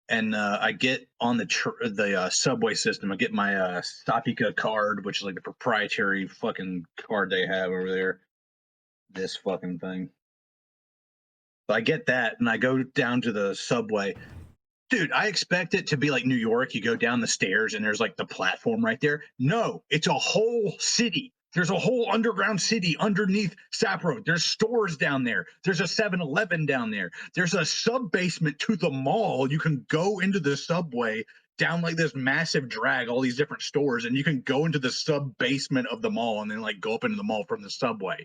And I get on the subway system. I get my Sapika card, which is like the proprietary fucking card they have over there. This fucking thing. But I get that, and I go down to the subway. Dude, I expect it to be like New York. You go down the stairs and there's like the platform right there. No, it's a whole city. There's a whole underground city underneath Sapporo. There's stores down there. There's a 7-Eleven down there. There's a sub-basement to the mall. You can go into the subway down like this massive drag, all these different stores, and you can go into the sub-basement of the mall and then like go up into the mall from the subway.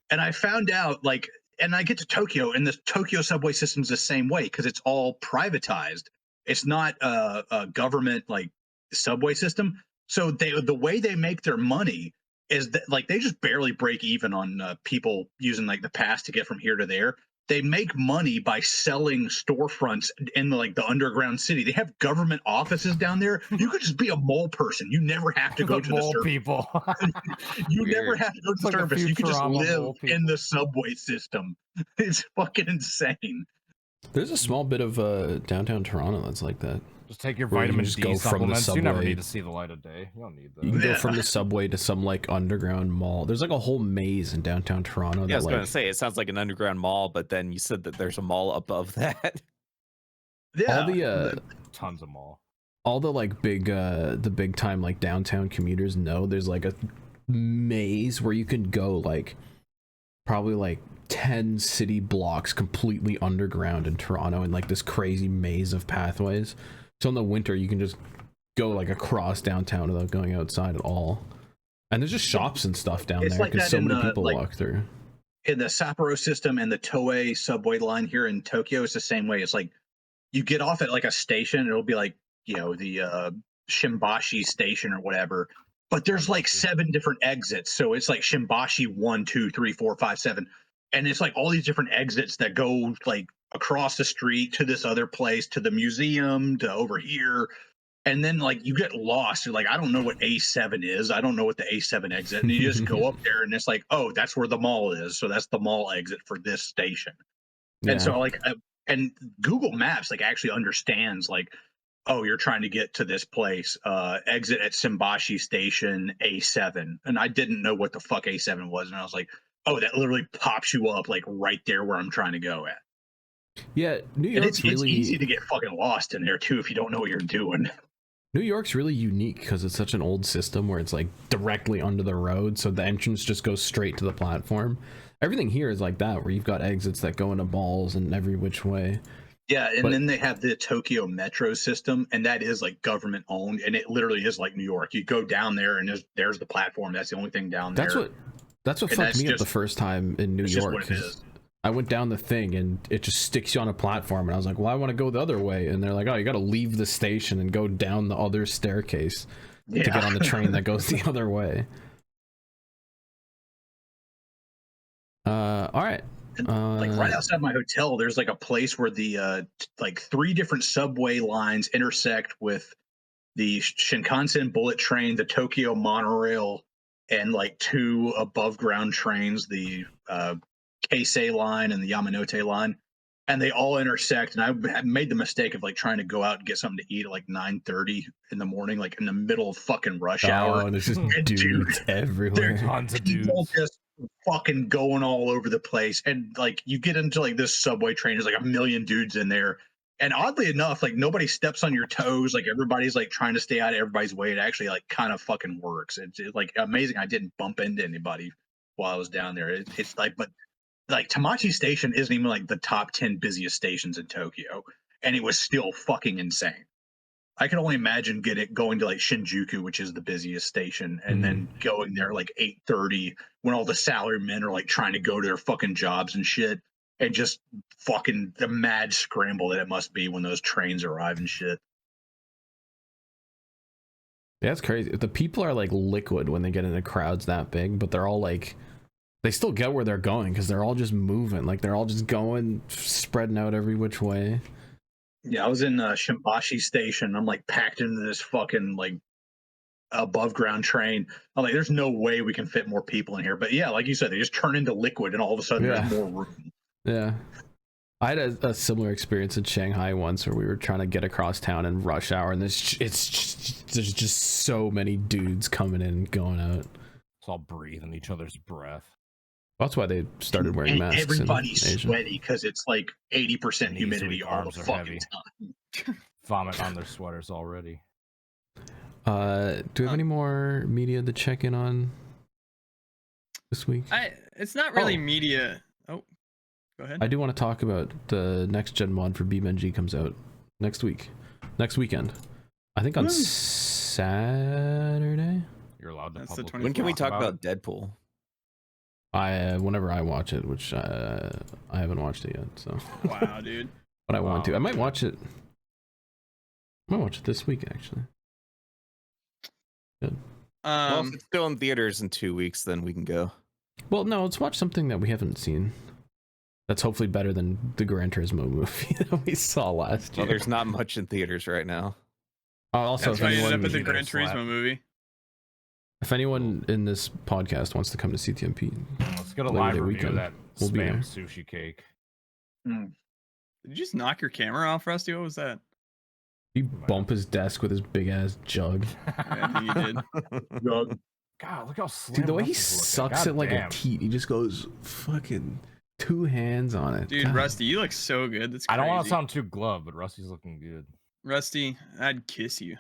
And I found out like, and I get to Tokyo, and the Tokyo subway system's the same way because it's all privatized. It's not a government like subway system. So the way they make their money is that like they just barely break even on people using like the pass to get from here to there. They make money by selling storefronts in the underground city. They have government offices down there. You could just be a mole person. You never have to go to the service. People. You never have to go to the service. You can just live in the subway system. It's fucking insane. There's a small bit of downtown Toronto that's like that. Just take your Where vitamin just D go from the supplements. You never subway. need to see the light of day. You don't need that. You can go from the subway to some like underground mall. There's like a whole maze in downtown Toronto. Yeah, I was that, going to say, it sounds like an underground mall, but then you said that there's a mall above that. Yeah. All the tons of mall. All the like the big time like downtown commuters know there's like a maze where you can go like probably like 10 city blocks completely underground in Toronto in like this crazy maze of pathways. So in the winter you can just go like across downtown without going outside at all. And there's just shops and stuff down there like because that so many people like, walk through. In the Sapporo system and the Toei subway line here in Tokyo, it's the same way. It's like you get off at like a station, it'll be like, the Shimbashi station or whatever. but there's like 7 different exits. So it's like Shimbashi 1, 2, 3, 4, 5, 7. And it's like all these different exits that go like across the street to this other place, to the museum, to over here. And then like you get lost. You're like, I don't know what A7 is. I don't know what the A7 exit. And you just go up there and it's like, oh, that's where the mall is. So that's the mall exit for this station. Yeah. And so like, and Google Maps like actually understands like, oh, you're trying to get to this place, exit at Simbashi Station A7. And I didn't know what the fuck A7 was. And I was like, oh, that literally pops you up like right there where I'm trying to go at. Yeah, New York's it's easy to get fucking lost in there too if you don't know what you're doing. New York's really unique because it's such an old system where it's like directly under the road, so the entrance just goes straight to the platform. Everything here is like that, where you've got exits that go into malls and every which way. Yeah, and then they have the Tokyo Metro system, and that is like government owned, and it literally is like New York. You go down there, and there's the platform. That's the only thing down there. That's what fucked me up the first time in New York. I went down the thing and it just sticks you on a platform, and I was like, well, I want to go the other way, and they're like, oh, you got to leave the station and go down the other staircase to get on the train that goes the other way. All right. Like right outside my hotel, there's like a place where the like 3 different subway lines intersect with the Shinkansen bullet train, the Tokyo monorail, and like 2 above ground trains, the Keisei line and the Yamanote line, and they all intersect. And I made the mistake of like trying to go out and get something to eat at like 9:30 in the morning, like in the middle of fucking rush hour. And there's just dudes everywhere. Tons of dudes. Just fucking going all over the place. And like you get into like this subway train, there's like a million dudes in there. And oddly enough, like nobody steps on your toes. Like everybody's like trying to stay out of everybody's way. It actually like kind of fucking works. It's like amazing. I didn't bump into anybody while I was down there. It's like, but like Tamachi Station isn't even like the top 10 busiest stations in Tokyo, and it was still fucking insane. I can only imagine going to like Shinjuku, which is the busiest station, and then going there like 8:30 when all the salarymen are like trying to go to their fucking jobs and shit, and just fucking the mad scramble that it must be when those trains arrive and shit. Yeah, it's crazy. The people are like liquid when they get into crowds that big, but they're all like, they still get where they're going because they're all just moving. Like they're all just going, spreading out every which way. Yeah, I was in Shimbashi Station. I'm like packed into this fucking like above ground train. I'm like, there's no way we can fit more people in here. But yeah, like you said, they just turn into liquid, and all of a sudden there's more room. Yeah. I had a similar experience in Shanghai once where we were trying to get across town in rush hour, and there's just so many dudes coming in and going out. It's all breathing each other's breath. That's why they started wearing masks. Everybody's sweaty because it's like 80% humidity all the fucking time. Vomit on their sweaters already. Do we have any more media to check in on this week? It's not really media. Oh, go ahead. I do want to talk about the next gen mod for BeamNG comes out next weekend. I think on Saturday. You're allowed to. When can we talk about Deadpool? Whenever I watch it, which I haven't watched it yet, so. Wow, dude. But I want to. I might watch it. This week, actually. Good. Well, if it's still in theaters in 2 weeks, then we can go. Well, no, let's watch something that we haven't seen. That's hopefully better than the Gran Turismo movie that we saw last year. Well, there's not much in theaters right now. Also, that's why you ended up at the Gran Turismo movie. If anyone in this podcast wants to come to CTMP, let's get a live review of that spam sushi cake. Did you just knock your camera off, Rusty? What was that? He bump his desk with his big ass jug. I think he did. Jug. God, look how slim. Dude, the way he sucks it like a teat, he just goes fucking 2 hands on it. Dude, God. Rusty, you look so good. That's crazy. I don't want to sound too glove, but Rusty's looking good. Rusty, I'd kiss you.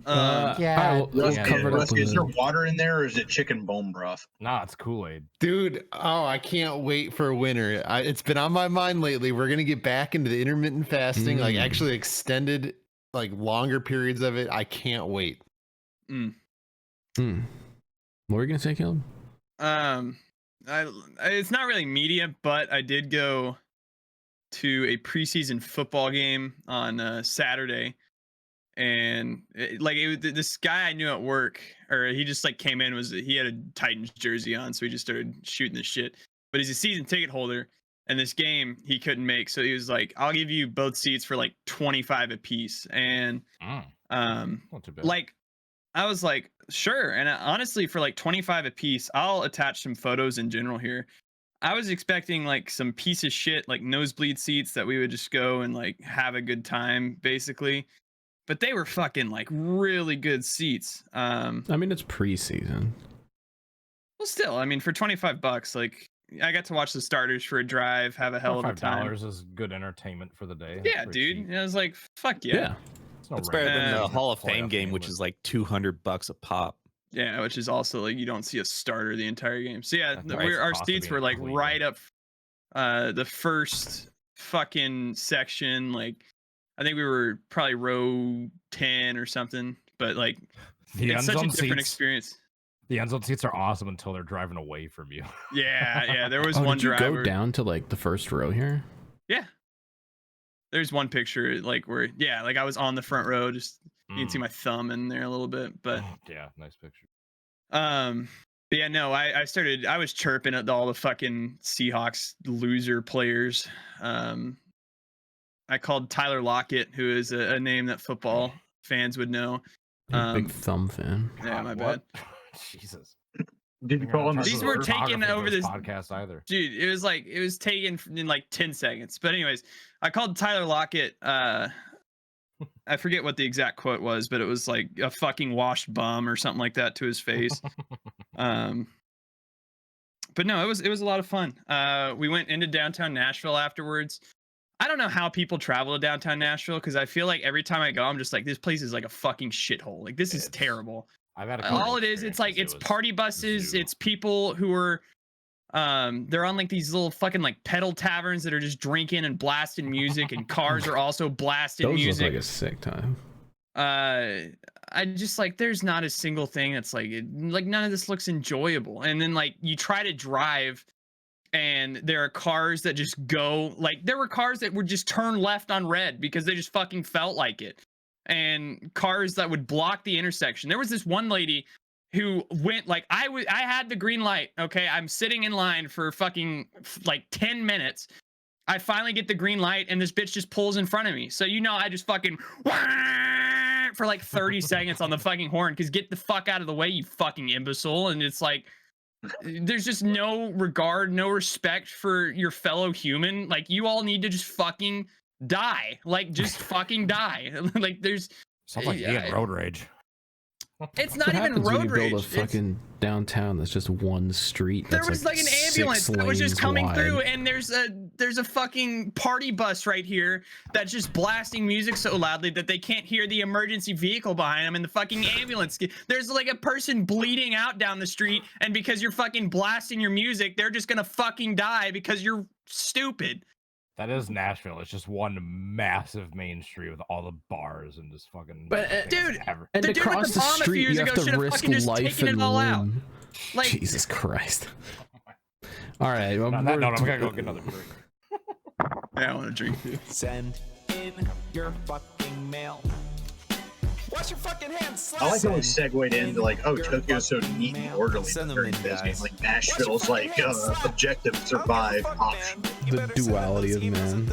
Rusty, is there water in there, or is it chicken bone broth? Nah, it's Kool-Aid. Dude, I can't wait for winter. It's been on my mind lately. We're gonna get back into the intermittent fasting, like actually extended, like longer periods of it. I can't wait. What were you gonna say, Caleb? It's not really media, but I did go to a preseason football game on Saturday, and this guy I knew at work, or he just like came in, he had a Titans jersey on, so he just started shooting the shit. But he's a season ticket holder, and this game he couldn't make, so he was like, "I'll give you both seats for like 25 a piece." And not too bad. like I was like, sure. And honestly, for like 25 a piece, I'll attach some photos in general here. I was expecting like some piece of shit, like nosebleed seats that we would just go and like have a good time, basically. But they were fucking like really good seats. I mean, it's preseason. Well, still, I mean, for $25, like I got to watch the starters for a drive, have a hell of a time. $5 is good entertainment for the day. Yeah, dude. And I was like, fuck yeah. It's better than the Hall of Fame game, which is like $200 a pop. Yeah, which is also like you don't see a starter the entire game. So yeah, our seats were like right up the first fucking section. Like I think we were probably row 10 or something. But like it's such a different experience. The end zone seats are awesome until they're driving away from you. Yeah. There was one did you driver. go down to like the first row here? Yeah. There's one picture like where like I was on the front row, just you can see my thumb in there a little bit, but yeah, nice picture. But yeah, no, I was chirping at all the fucking Seahawks loser players. I called Tyler Lockett, who is a name that football fans would know. Big thumb fan. Yeah, my bad. Jesus. Did you call him? These were taken over this podcast either, dude. It was taken in like 10 seconds. But anyways, I called Tyler Lockett. I forget what the exact quote was, but it was like a fucking washed bum or something like that to his face. But no, it was a lot of fun. We went into downtown Nashville afterwards. I don't know how people travel to downtown Nashville, because I feel like every time I go, I'm just like, this place is like a fucking shithole. Like this is terrible. I've had all it is, it's like it's party buses, it's people who are they're on like these little fucking like pedal taverns that are just drinking and blasting music, and cars are also blasting Those music. look like a sick time. I just like there's not a single thing that's like none of this looks enjoyable. And then like you try to drive and there are cars that just go, like there were cars that would just turn left on red because they just fucking felt like it. And cars that would block the intersection. There was this one lady who went like I had the green light. Okay, I'm sitting in line for fucking like 10 minutes. I finally get the green light and this bitch just pulls in front of me. So I just fucking for like 30 seconds on the fucking horn, because get the fuck out of the way, you fucking imbecile. And it's like there's just no regard, no respect for your fellow human. Like you all need to just fucking die. Like just fucking die. Like there's sounds like road rage. It's not what even happens road when you rage. build a fucking downtown that's just one street? There was like an ambulance that was just coming through, and there's a fucking party bus right here that's just blasting music so loudly that they can't hear the emergency vehicle behind them, and the fucking ambulance. There's like a person bleeding out down the street, and because you're fucking blasting your music, they're just gonna fucking die because you're stupid. That is Nashville. It's just one massive main street with all the bars and just fucking. But dude, and the dude across with the the bomb a few street, years you ago have should to have risk fucking just life taken and it all out. limb. Like Jesus Christ! All right, well, on that note, I'm gonna go get another drink. Yeah, I want to drink too. Send in your fucking mail. Wash your fucking hands. I like how we segued into like, oh, Tokyo's so neat and orderly during this game. Like Nashville's like objective survive option. The duality of man.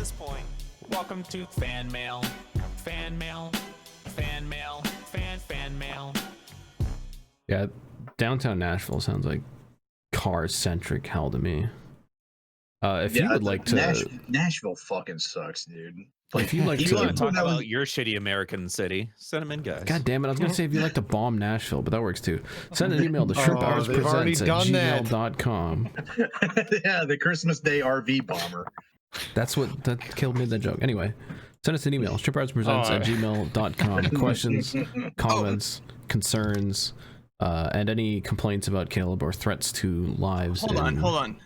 Welcome to fan mail. Fan mail. Fan mail. Fan mail. Yeah, downtown Nashville sounds like car-centric hell to me. If you would like to, Nashville fucking sucks, dude. Like, if you like you want to talk about your shitty American city, send them in, guys. God damn it, I was gonna say if you like to bomb Nashville, but that works too. Send an email to ShrimpHoursPresents@gmail.com. Yeah, the Christmas Day RV bomber. That killed me that joke. Anyway, send us an email, ShrimpHoursPresents@gmail.com. Questions, comments, concerns, and any complaints about Caleb or threats to lives. Hold on.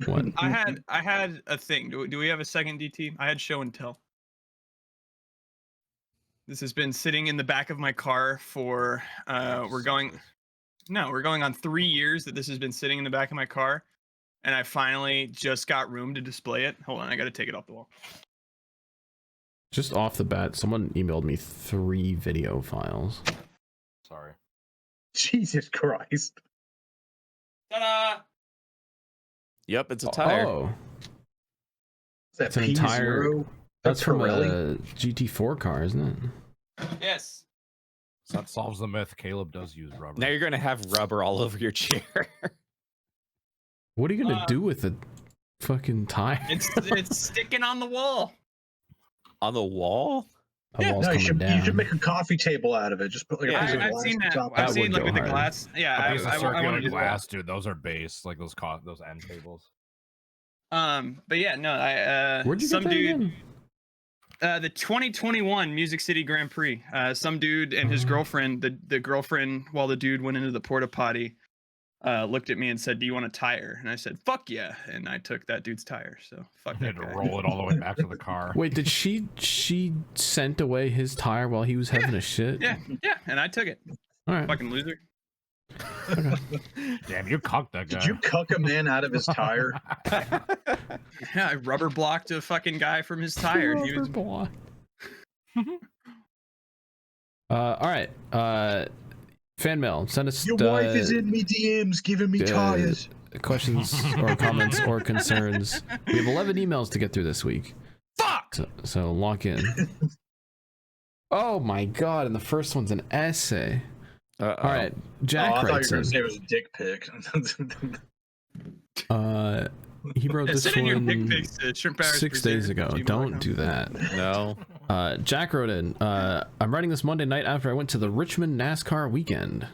What? I had a thing. Do we have a second, DT? I had show and tell. This has been sitting in the back of my car for we're going on 3 years that this has been sitting in the back of my car. and I finally just got room to display it. Hold on, I got to take it off the wall. Just off the bat, someone emailed me 3 video files. Sorry. Jesus Christ. Ta-da! Yep, it's a tire. Oh, That's an entire. That's from a GT4 car, isn't it? Yes. So that solves the myth. Caleb does use rubber. Now you're gonna have rubber all over your chair. What are you gonna do with the fucking tire? It's sticking on the wall. On the wall? The wall's No, you coming should down. make a coffee table out of it. Just put like a piece of I've glass seen on that. top. I've That seen would like go with the hard. glass. Yeah, A piece of I want circular to do that. glass, dude. Those are base, like those end tables. But yeah, no, Where'd you some get that dude. again? The 2021 Music City Grand Prix. Some dude and his girlfriend, the girlfriend, while the dude went into the porta potty, looked at me and said, "Do you want a tire?" And I said, "Fuck yeah!" And I took that dude's tire. So fuck They that had to guy. roll it all the way back to the car. Wait, did she sent away his tire while he was having a shit? Yeah, and I took it. All right. Fucking loser. Damn, you cucked that guy. Did you cuck a man out of his tire? Yeah, I rubber blocked a fucking guy from his tire. He was all right. Fan mail. Send us Your wife is in me DMs giving me tires. questions or comments or concerns. We have 11 emails to get through this week. fuck. So lock in. Oh my god! And the first one's an essay. All right, Jack I thought you were writes going in. to say it was a dick pic. He wrote this Send in your dick one pics to ShrimpHoursPresents 6 days ago. @gmail.com. Don't do that. No. Jack wrote in, I'm writing this Monday night after I went to the Richmond NASCAR weekend.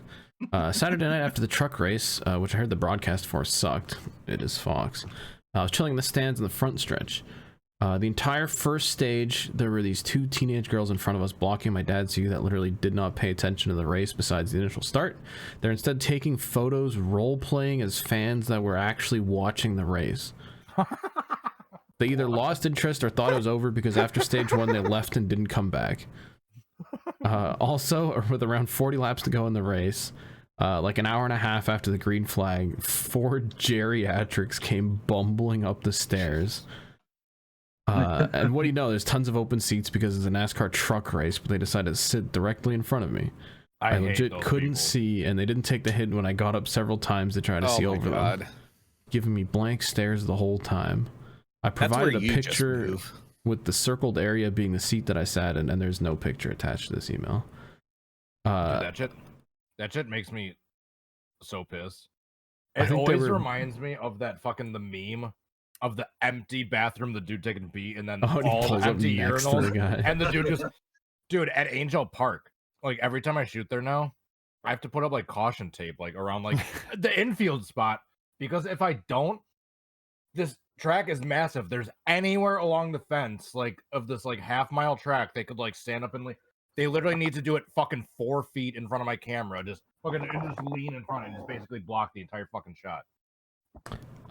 Saturday night after the truck race, which I heard the broadcast for sucked. It is Fox. I was chilling in the stands in the front stretch. The entire first stage, there were these 2 teenage girls in front of us blocking my dad's view that literally did not pay attention to the race besides the initial start. They're instead taking photos, role-playing as fans that were actually watching the race. They either lost interest or thought it was over because after stage 1 they left and didn't come back. Also, with around 40 laps to go in the race, like an hour and a half after the green flag, 4 geriatrics came bumbling up the stairs. And what do you know, there's tons of open seats because it's a NASCAR truck race, but they decided to sit directly in front of me. I hate legit those couldn't people. see, and they didn't take the hit when I got up several times to try to see over them, giving me blank stares the whole time. I provided a picture with the circled area being the seat that I sat in, and there's no picture attached to this email. Dude, that shit makes me so pissed. I It think they always were- reminds me of that fucking the meme of the empty bathroom, the dude taking a beat, and then Oh, and he all pulls the up empty next to the urinals, guy. and the dude just, dude, at Angel Park, like every time I shoot there now, I have to put up like caution tape, like around like the infield spot, because if I don't, this track is massive. There's anywhere along the fence, like of this like half-mile track, they could like stand up and like, they literally need to do it fucking 4 feet in front of my camera, just fucking just lean in front and just basically block the entire fucking shot.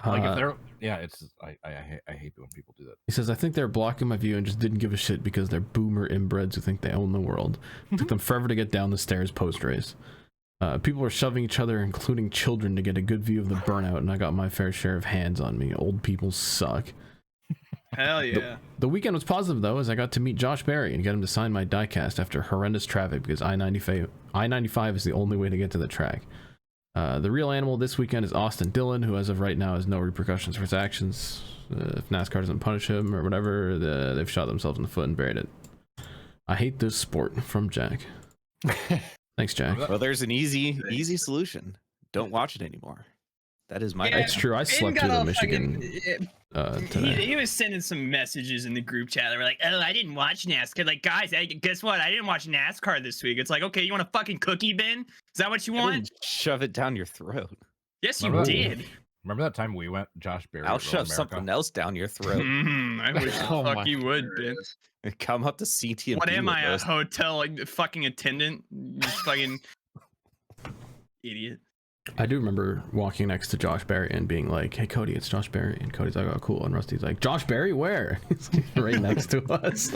Like if they're, yeah, it's I hate when people do that. He says, I think they're blocking my view and just didn't give a shit because they're boomer inbreds who think they own the world. It took them forever to get down the stairs post-race. People were shoving each other, including children, to get a good view of the burnout, and I got my fair share of hands on me. Old people suck. Hell yeah. The weekend was positive, though, as I got to meet Josh Berry and get him to sign my diecast after horrendous traffic because I-95 is the only way to get to the track. The real animal this weekend is Austin Dillon, who as of right now has no repercussions for his actions. If NASCAR doesn't punish him or whatever, they've shot themselves in the foot and buried it. I hate this sport. From Jack. Thanks, Jack. Well, there's an easy solution. Don't watch it anymore. That is my. Yeah. It's true. I slept through the Michigan today. He was sending some messages in the group chat that were like, "Oh, I didn't watch NASCAR." Like, guys, guess what? I didn't watch NASCAR this week. It's like, okay, you want a fucking cookie bin? Is that what you want? Shove it down your throat. Yes, you Remember that? did. Remember that time we went, Josh Berry? I'll at Road shove America? something else down your throat. I wish the Oh fuck my- you would, Ben. Come up to CT. What am I, a hotel like fucking attendant? You fucking idiot. I do remember walking next to Josh Berry and being like, "Hey Cody, it's Josh Berry," and Cody's like, "Oh, cool," and Rusty's like, "Josh Berry, where?" He's like right next to us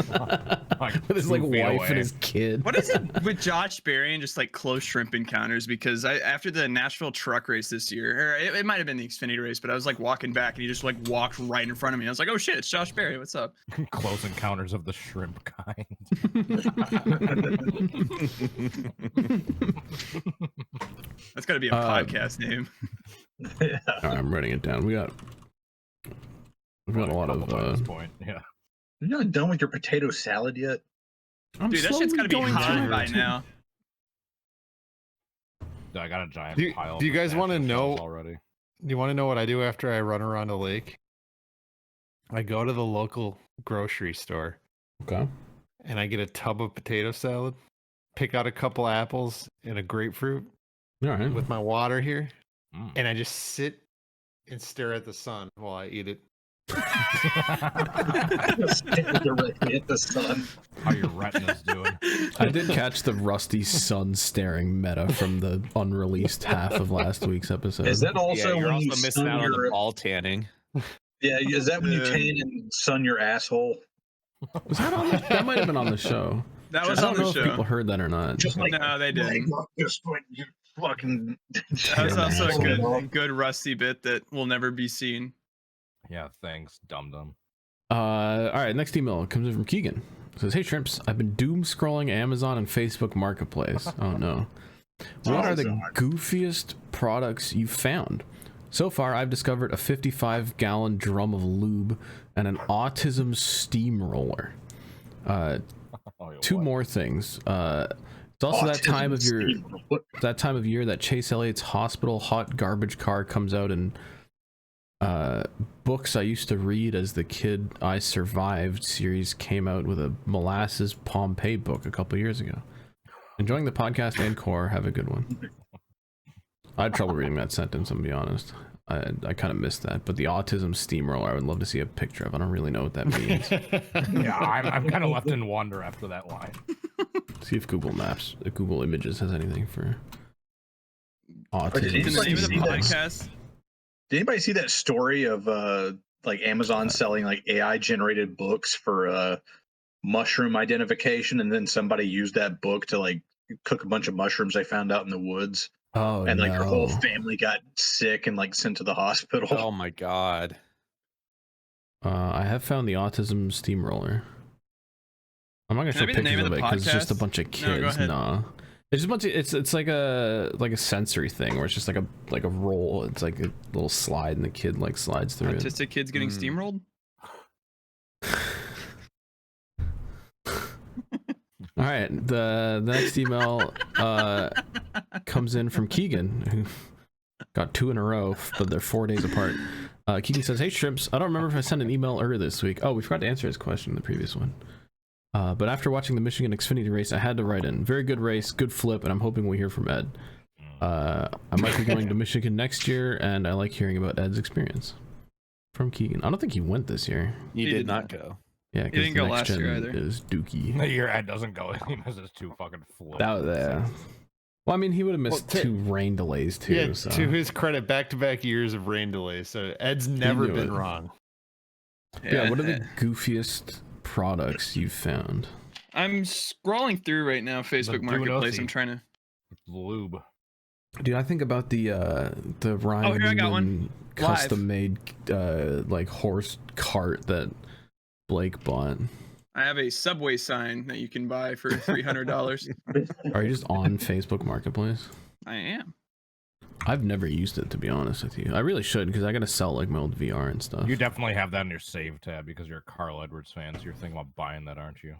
with his like wife and his kid. What is it with Josh Berry and just like close shrimp encounters? Because after the Nashville truck race this year, or it might have been the Xfinity race, but I was like walking back and he just like walked right in front of me. I was like, "Oh shit, it's Josh Berry. What's up?" Close encounters of the shrimp kind. That's got to be a podcast name. Yeah. All right, I'm writing it down. We've got a lot of at this point. Yeah. You're not done with your potato salad yet? Dude, that shit's got to be hot by now. I got a giant pile. Do you guys want to know already? Do you want to know what I do after I run around a lake? I go to the local grocery store. Okay. And I get a tub of potato salad, pick out a couple apples and a grapefruit All right. with my water here, and I just sit and stare at the sun while I eat it. Directly at the sun. How your retina's doing? I did catch the Rusty sun staring meta from the unreleased half of last week's episode. Is that also you're when also you missing sun out on your the ball tanning. Yeah, is that when you tan and sun your asshole? Was that on the, that might have been on the show. That was I on don't know the if people show. heard that or not. Just like No, they didn't. just when you fucking. That was also a asshole. good Rusty bit that will never be seen. Yeah, thanks, dum dum. All right, next email comes in from Keegan. It says, "Hey Shrimps, I've been doom scrolling Amazon and Facebook Marketplace. Oh no. What are the goofiest products you've found? So far, I've discovered a 55-gallon drum of lube and an autism steamroller. Two more things. It's also that time of year that Chase Elliott's Hospital Hot Garbage Car comes out, and books I used to read as the kid I Survived series came out with a Molasses Pompeii book a couple years ago. Enjoying the podcast and core. Have a good one." I had trouble reading that sentence, I'm gonna be honest. I kind of missed that, but the autism steamroller I would love to see a picture of. I don't really know what that means. Yeah, I'm kind of left in wonder after that line. See if Google Images has anything for autism. In the name of the podcast. Did anybody see that story of like Amazon selling like AI generated books for mushroom identification, and then somebody used that book to like cook a bunch of mushrooms they found out in the woods? Oh, and like no. her whole family got sick and like sent to the hospital. Oh my god. I have found the autism steamroller. I'm not gonna show pictures of it because it's just a bunch of kids. No, it's just a bunch of it's like a sensory thing where it's just like a roll. It's like a little slide and the kid like slides through it. Autistic kids getting steamrolled. All right, the next email comes in from Keegan, who got 2 in a row, but they're 4 days apart. Keegan says, "Hey Shrimps, I don't remember if I sent an email earlier this week. Oh, we forgot to answer his question in the previous one. But after watching the Michigan Xfinity race, I had to write in. Very good race, good flip, and I'm hoping we hear from Ed. I might be going to Michigan next year, and I like hearing about Ed's experience." From Keegan. I don't think he went this year. He did not go. Yeah, because didn't the go next last gen year either. is Dookie. The year Ed doesn't go, he misses 2 fucking floats. Well, I mean, he would have missed 2 rain delays too. Yeah, so. to his credit, back-to-back years of rain delays. So Ed's never knew been it. wrong. Yeah, what are the goofiest products you've found? I'm scrolling through right now Facebook Marketplace. I'm trying to lube. Dude, I think about the Ryan here I got one. Newman custom-made like horse cart that Blake bought. I have a Subway sign that you can buy for $300. Are you just on Facebook Marketplace? I am. I've never used it, to be honest with you. I really should, because I gotta sell like my old VR and stuff. You definitely have that in your save tab because you're a Carl Edwards fan, so you're thinking about buying that, aren't you?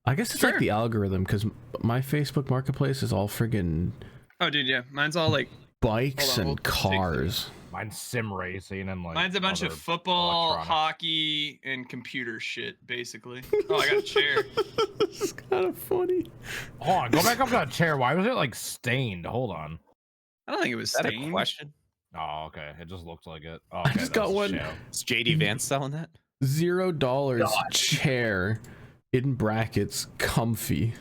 I guess it's like the algorithm, because my Facebook Marketplace is all friggin' Oh, dude, yeah. Mine's all like bikes and cars. Mine's sim racing and like. Mine's a bunch of football, hockey, and computer shit, basically. Oh, I got a chair. It's kind of funny. Hold on, go back up to that chair. Why was it like stained? Hold on. I don't think it was Is that stained. a question? Oh, okay. It just looked like it. Oh, I just got one. Is JD Vance selling that? $0 chair in brackets comfy.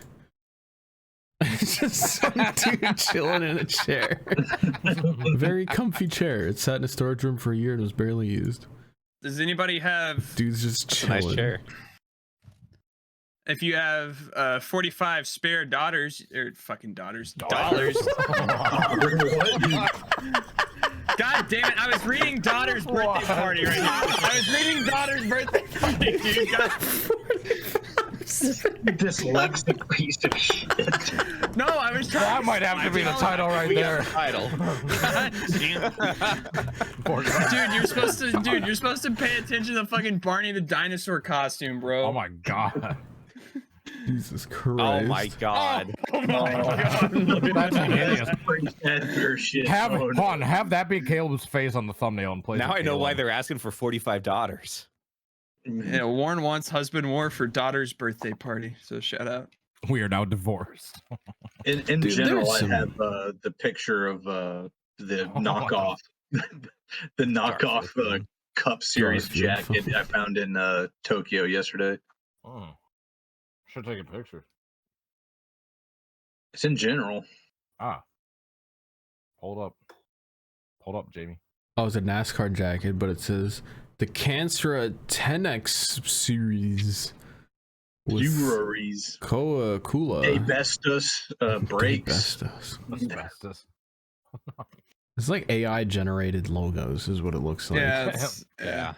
Just some dude chilling in a chair. Very comfy chair. It sat in a storage room for a year and was barely used. Does anybody have? Dude's just That's a chilling. nice chair. If you have 45 spare dollars. Dollars. God damn it! I was reading daughter's birthday party right now. I was reading daughter's birthday party, dude. Dyslexic piece of shit. No, I was trying. That might have to be the title right there. Title. Dude, you're supposed to pay attention to fucking Barney the dinosaur costume, bro. Oh my god. Jesus Christ. Oh my god. Oh my god. That's hideous. Have that be Caleb's face on the thumbnail and play. Now I know why they're asking for $45. Yeah, Warren wants husband war for daughter's birthday party. So shout out. We are now divorced. In Dude, general, I some- have the picture of the knockoff, the knockoff Cup Series jacket I found in Tokyo yesterday. Oh. Should take a picture. It's in general. Ah. Hold up, Jamie. Oh, it's a NASCAR jacket, but it says the Canstra 10X series. Juries. Koa Kula. Asbestos brakes. Asbestos. It's like AI generated logos is what it looks like. Yeah.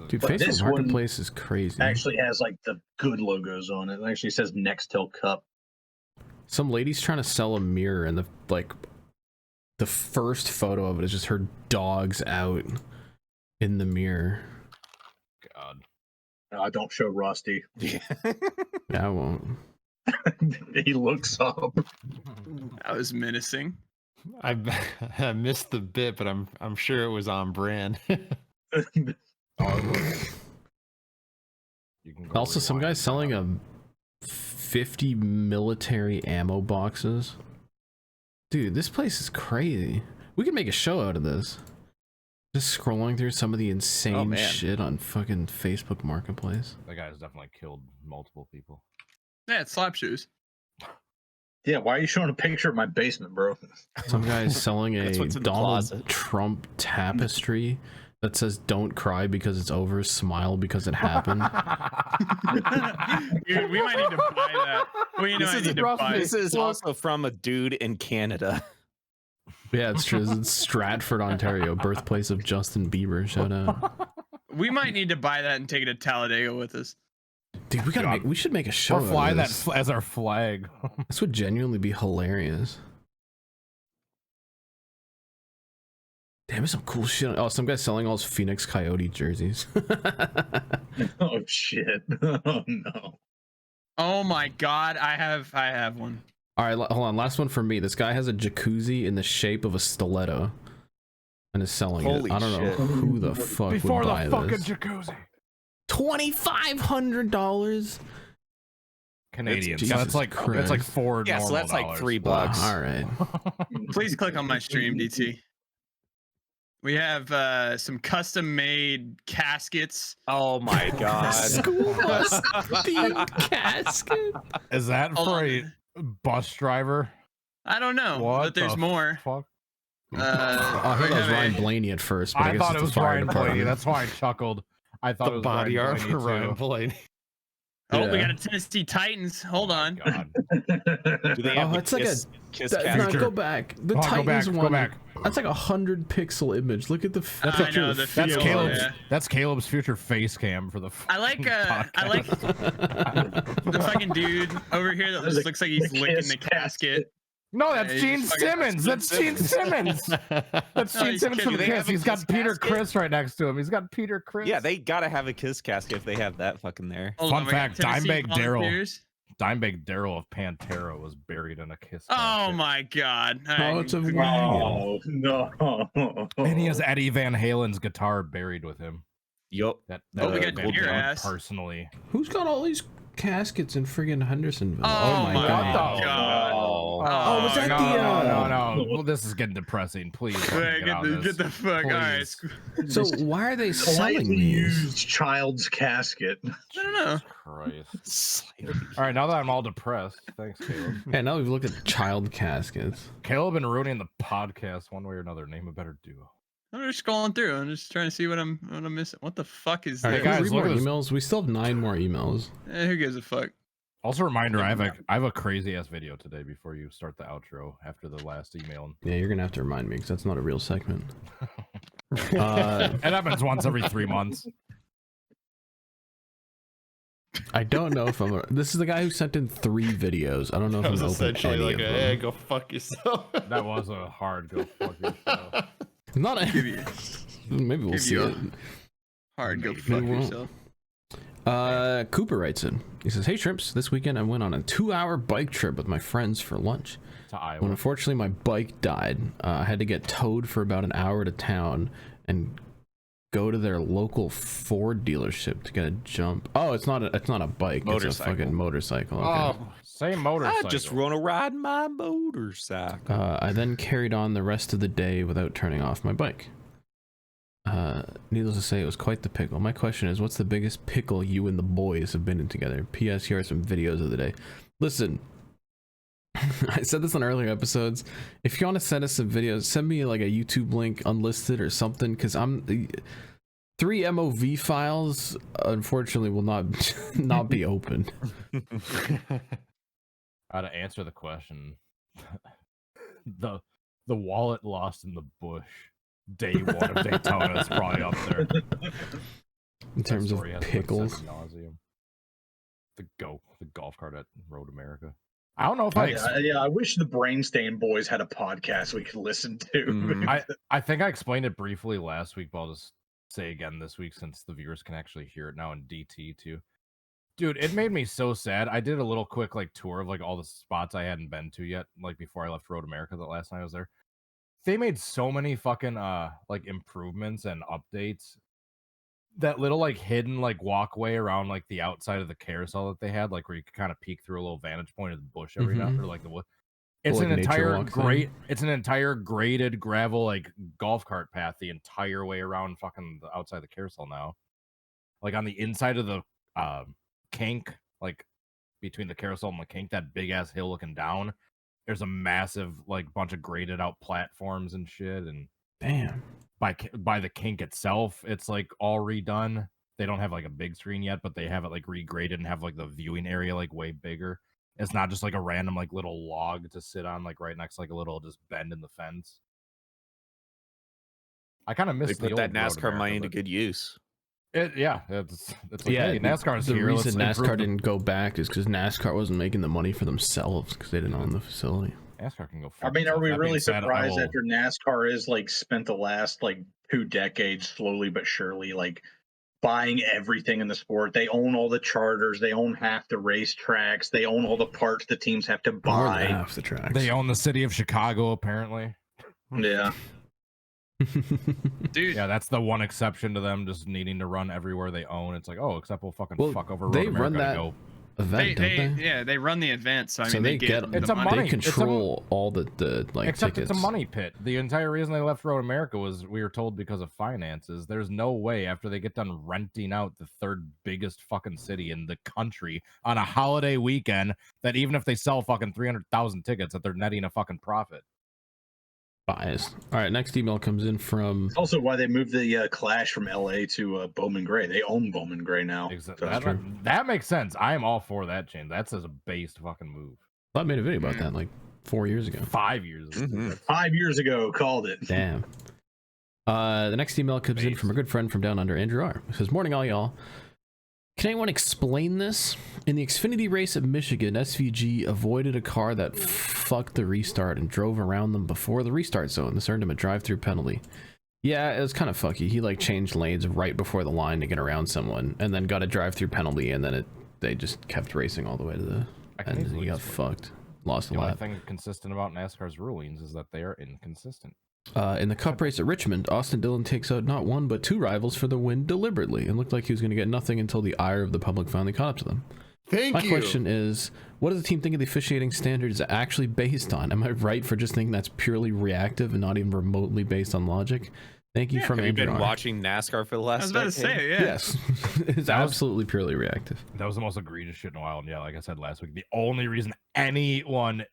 Dude, But Facebook this one Marketplace is crazy. Actually has like the good logos on it. It actually says Nextel Cup. Some lady's trying to sell a mirror, and the first photo of it is just her dogs out in the mirror. God. Don't show Rusty. Yeah, I won't. He looks up. That was menacing. I missed the bit, but I'm sure it was on brand. Also, some guy's selling 50 military ammo boxes. Dude, this place is crazy. We could make a show out of this. Just scrolling through some of the insane shit on fucking Facebook Marketplace. That guy's definitely killed multiple people. Yeah, it's slap shoes. Yeah, why are you showing a picture of my basement, bro? Some guy's selling a That's what's in the Donald closet. Trump tapestry that says "Don't cry because it's over, smile because it happened." Dude, we might need to buy that. This is also from a dude in Canada. Yeah, it's true. It's Stratford, Ontario, birthplace of Justin Bieber. Shout out. We might need to buy that and take it to Talladega with us. Dude, we should make a show. Or fly out of that this. as our flag. This would genuinely be hilarious. Damn, there's some cool shit. Oh, some guy's selling all his Phoenix Coyote jerseys. Oh shit! Oh no! Oh my god, I have one. All right, hold on. Last one for me. This guy has a jacuzzi in the shape of a stiletto, and is selling Holy it. I don't know shit. who the fuck Before would the buy fucking this. jacuzzi. $2,500. Canadian. Jesus So that's like Christ. $4. Yeah, so that's like $3. $3. All right. Please click on my stream, DT. We have some custom-made caskets. Oh my god. School bus themed casket. Is that Hold for on. a bus driver? I don't know, What but there's the more. Fuck? I thought it was Ryan Blaney at first, but I guess thought it's it was the fire Ryan department. Blaney. That's why I chuckled. I thought it The was body Ryan art Blaney for Ryan too. Blaney. Oh, we Yeah. got a Tennessee Titans. Hold on. God. Do they have Oh, the it's like a. kiss No, casket? go back. The Go back, Titans go one. back. That's like 100 pixel image. Look at the. I picture know, of the That's field, Caleb's. yeah. That's Caleb's future face cam for the. I like the fucking dude over here that just looks like he's licking the casket. No, that's Yeah, Gene he's fucking- Simmons. That's Gene Simmons. That's No, Gene he's Simmons from kidding. Kiss. He's got Kiss Peter casket? Chris right next to him. He's got Peter Chris. Yeah, they gotta have a kiss casket if they have that fucking there. Hold Fun on, we got fact, Tennessee Dimebag Darrell. Volunteers. Dimebag Darrell of Pantera was buried in a Kiss. Oh casket. my god. Oh, it's a I- Oh no! And he has Eddie Van Halen's guitar buried with him. Yup. That Oh, we got Van your Halen ass. personally. Who's got all these caskets in friggin' Hendersonville. Oh my my god. God. Oh, was that no, the, no. Well, this is getting depressing. Please, Wait, get the fuck. All right. Please. So why are they selling Slightly these? used child's casket. I don't know. Jesus Christ. All right, now that I'm all depressed, thanks, Caleb. Yeah, now we've looked at child caskets. Caleb been ruining the podcast one way or another. Name a better duo. I'm just scrolling through. I'm just trying to see what I'm missing. What the fuck is All right, this? guys, read look more at this. emails. We still have 9 more emails. Who gives a fuck? Also, a reminder, I have a crazy ass video today before you start the outro after the last email. Yeah, you're gonna have to remind me because that's not a real segment. It happens once every 3 months. I don't know if I'm. This is the guy who sent in 3 videos. I don't know if That I'm was gonna open essentially any like of a, them. hey, go fuck yourself. That was a hard go fuck yourself. Not a. Maybe we'll give see you it. Hard, go Maybe. fuck We won't. yourself. Cooper writes in. He says, "Hey Shrimps, this weekend I went on a 2-hour bike trip with my friends for lunch. To When Iowa. unfortunately my bike died, I had to get towed for about an hour to town and go to their local Ford dealership to get a jump. Oh, it's not a bike. It's a Motorcycle. fucking motorcycle. Okay. Oh, Same motorcycle. I just want to ride my motorcycle. I then carried on the rest of the day without turning off my bike. Needless to say, it was quite the pickle. My question is, what's the biggest pickle you and the boys have been in together? P.S. Here are some videos of the day. Listen, I said this on earlier episodes. If you want to send us some videos, send me like a YouTube link unlisted or something, because 3 MOV files, unfortunately, will not be opened. How to answer the question. the wallet lost in the bush. Day 1 of Daytona is probably up there. In terms of Story has been pickles. said ad nauseam. The golf cart at Road America. I don't know if I I wish the Brainstain boys had a podcast we could listen to. Mhm. I think I explained it briefly last week, but I'll just say again this week since the viewers can actually hear it now in DT too. Dude, it made me so sad. I did a little quick like tour of like all the spots I hadn't been to yet, like before I left Road America the last night I was there. They made so many fucking like improvements and updates. That little like hidden like walkway around like the outside of the carousel that they had, like where you could kind of peek through a little vantage point of the bush every now or like the wood. It's like an nature entire walk thing? it's an entire graded gravel like golf cart path the entire way around fucking the outside the carousel now. Like on the inside of the kink, like between the carousel and the kink, that big ass hill looking down. There's a massive like bunch of graded out platforms and shit, and Damn. by the kink itself, it's like all redone. They don't have like a big screen yet, but they have it like regraded and have like the viewing area like way bigger. It's not just like a random like little log to sit on like right next to like a little just bend in the fence. I kind of They missed the put that old Road NASCAR money America, into good use. it's like, Yeah, hey, NASCAR's the here. reason let's improve NASCAR didn't go back is because NASCAR wasn't making the money for themselves because they didn't own the facility. NASCAR can go. I fuck mean, are itself. we That really being said, I surprised will- after NASCAR is like spent the last like 2 decades slowly but surely like buying everything in the sport? They own all the charters, they own half the racetracks, they own all the parts the teams have to More than buy. half the tracks. They own the city of Chicago, apparently. Yeah. Dude, Yeah, that's the one exception to them just needing to run everywhere they own. It's like, oh, except we'll fucking Well, fuck over Road they America run to that go. event, don't they? yeah, they run the event, so I So mean, they they get- the It's a money. money- They control all the like Except tickets. it's a money pit. The entire reason they left Road America was, we were told, because of finances. There's no way after they get done renting out the 3rd biggest fucking city in the country on a holiday weekend that even if they sell fucking 300,000 tickets that they're netting a fucking profit. Biased. All right, next email comes in from. It's also why they moved the Clash from LA to Bowman Gray. They own Bowman Gray now. Exactly. So- That makes sense. I am all for that change. That's a based fucking move. I made a video about that like 4 years ago. 5 years. Mhm. 5 years ago, called it. Damn. The next email comes in from a good friend from down under, Andrew R. It says, "Morning, all y'all. Can anyone explain this? In the Xfinity race at Michigan, SVG avoided a car that fucked the restart and drove around them before the restart zone. This earned him a drive-through penalty. Yeah, it was kind of fucky. He like changed lanes right before the line to get around someone, and then got a drive-through penalty, and then they just kept racing all the way to the end, and he got fucked. Lost a The only lap. thing consistent about NASCAR's rulings is that they are inconsistent. In the Cup race at Richmond, Austin Dillon takes out not 1 but 2 rivals for the win deliberately, and looked like he was going to get nothing until the ire of the public finally caught up to them. My question is, what does the team think of the officiating standards actually based on? Am I right for just thinking that's purely reactive and not even remotely based on logic? Thank you from Have you Andrew been R. watching NASCAR for the last I was about to say, yeah. Yes, it's absolutely purely reactive. That was the most egregious shit in a while. And yeah, like I said last week, the only reason anyone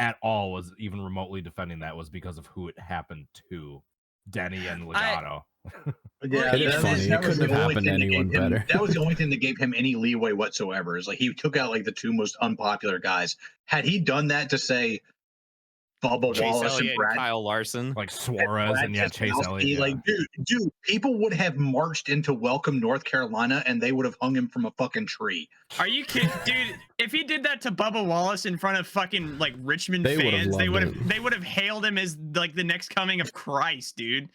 at all was even remotely defending that was because of who it happened to, Denny and Logano. Yeah, It's funny. It couldn't have happened to anyone better. That was the only thing that gave him any leeway whatsoever. Is like he took out like the two most unpopular guys. Had he done that to say Bubba Chase Wallace Elliott and Kyle Larson, like Suarez and Chase Elliott. Yeah. Like, dude, people would have marched into Welcome, North Carolina, and they would have hung him from a fucking tree. Are you kidding, dude? If he did that to Bubba Wallace in front of fucking like Richmond fans, they would have hailed him as like the next coming of Christ, dude.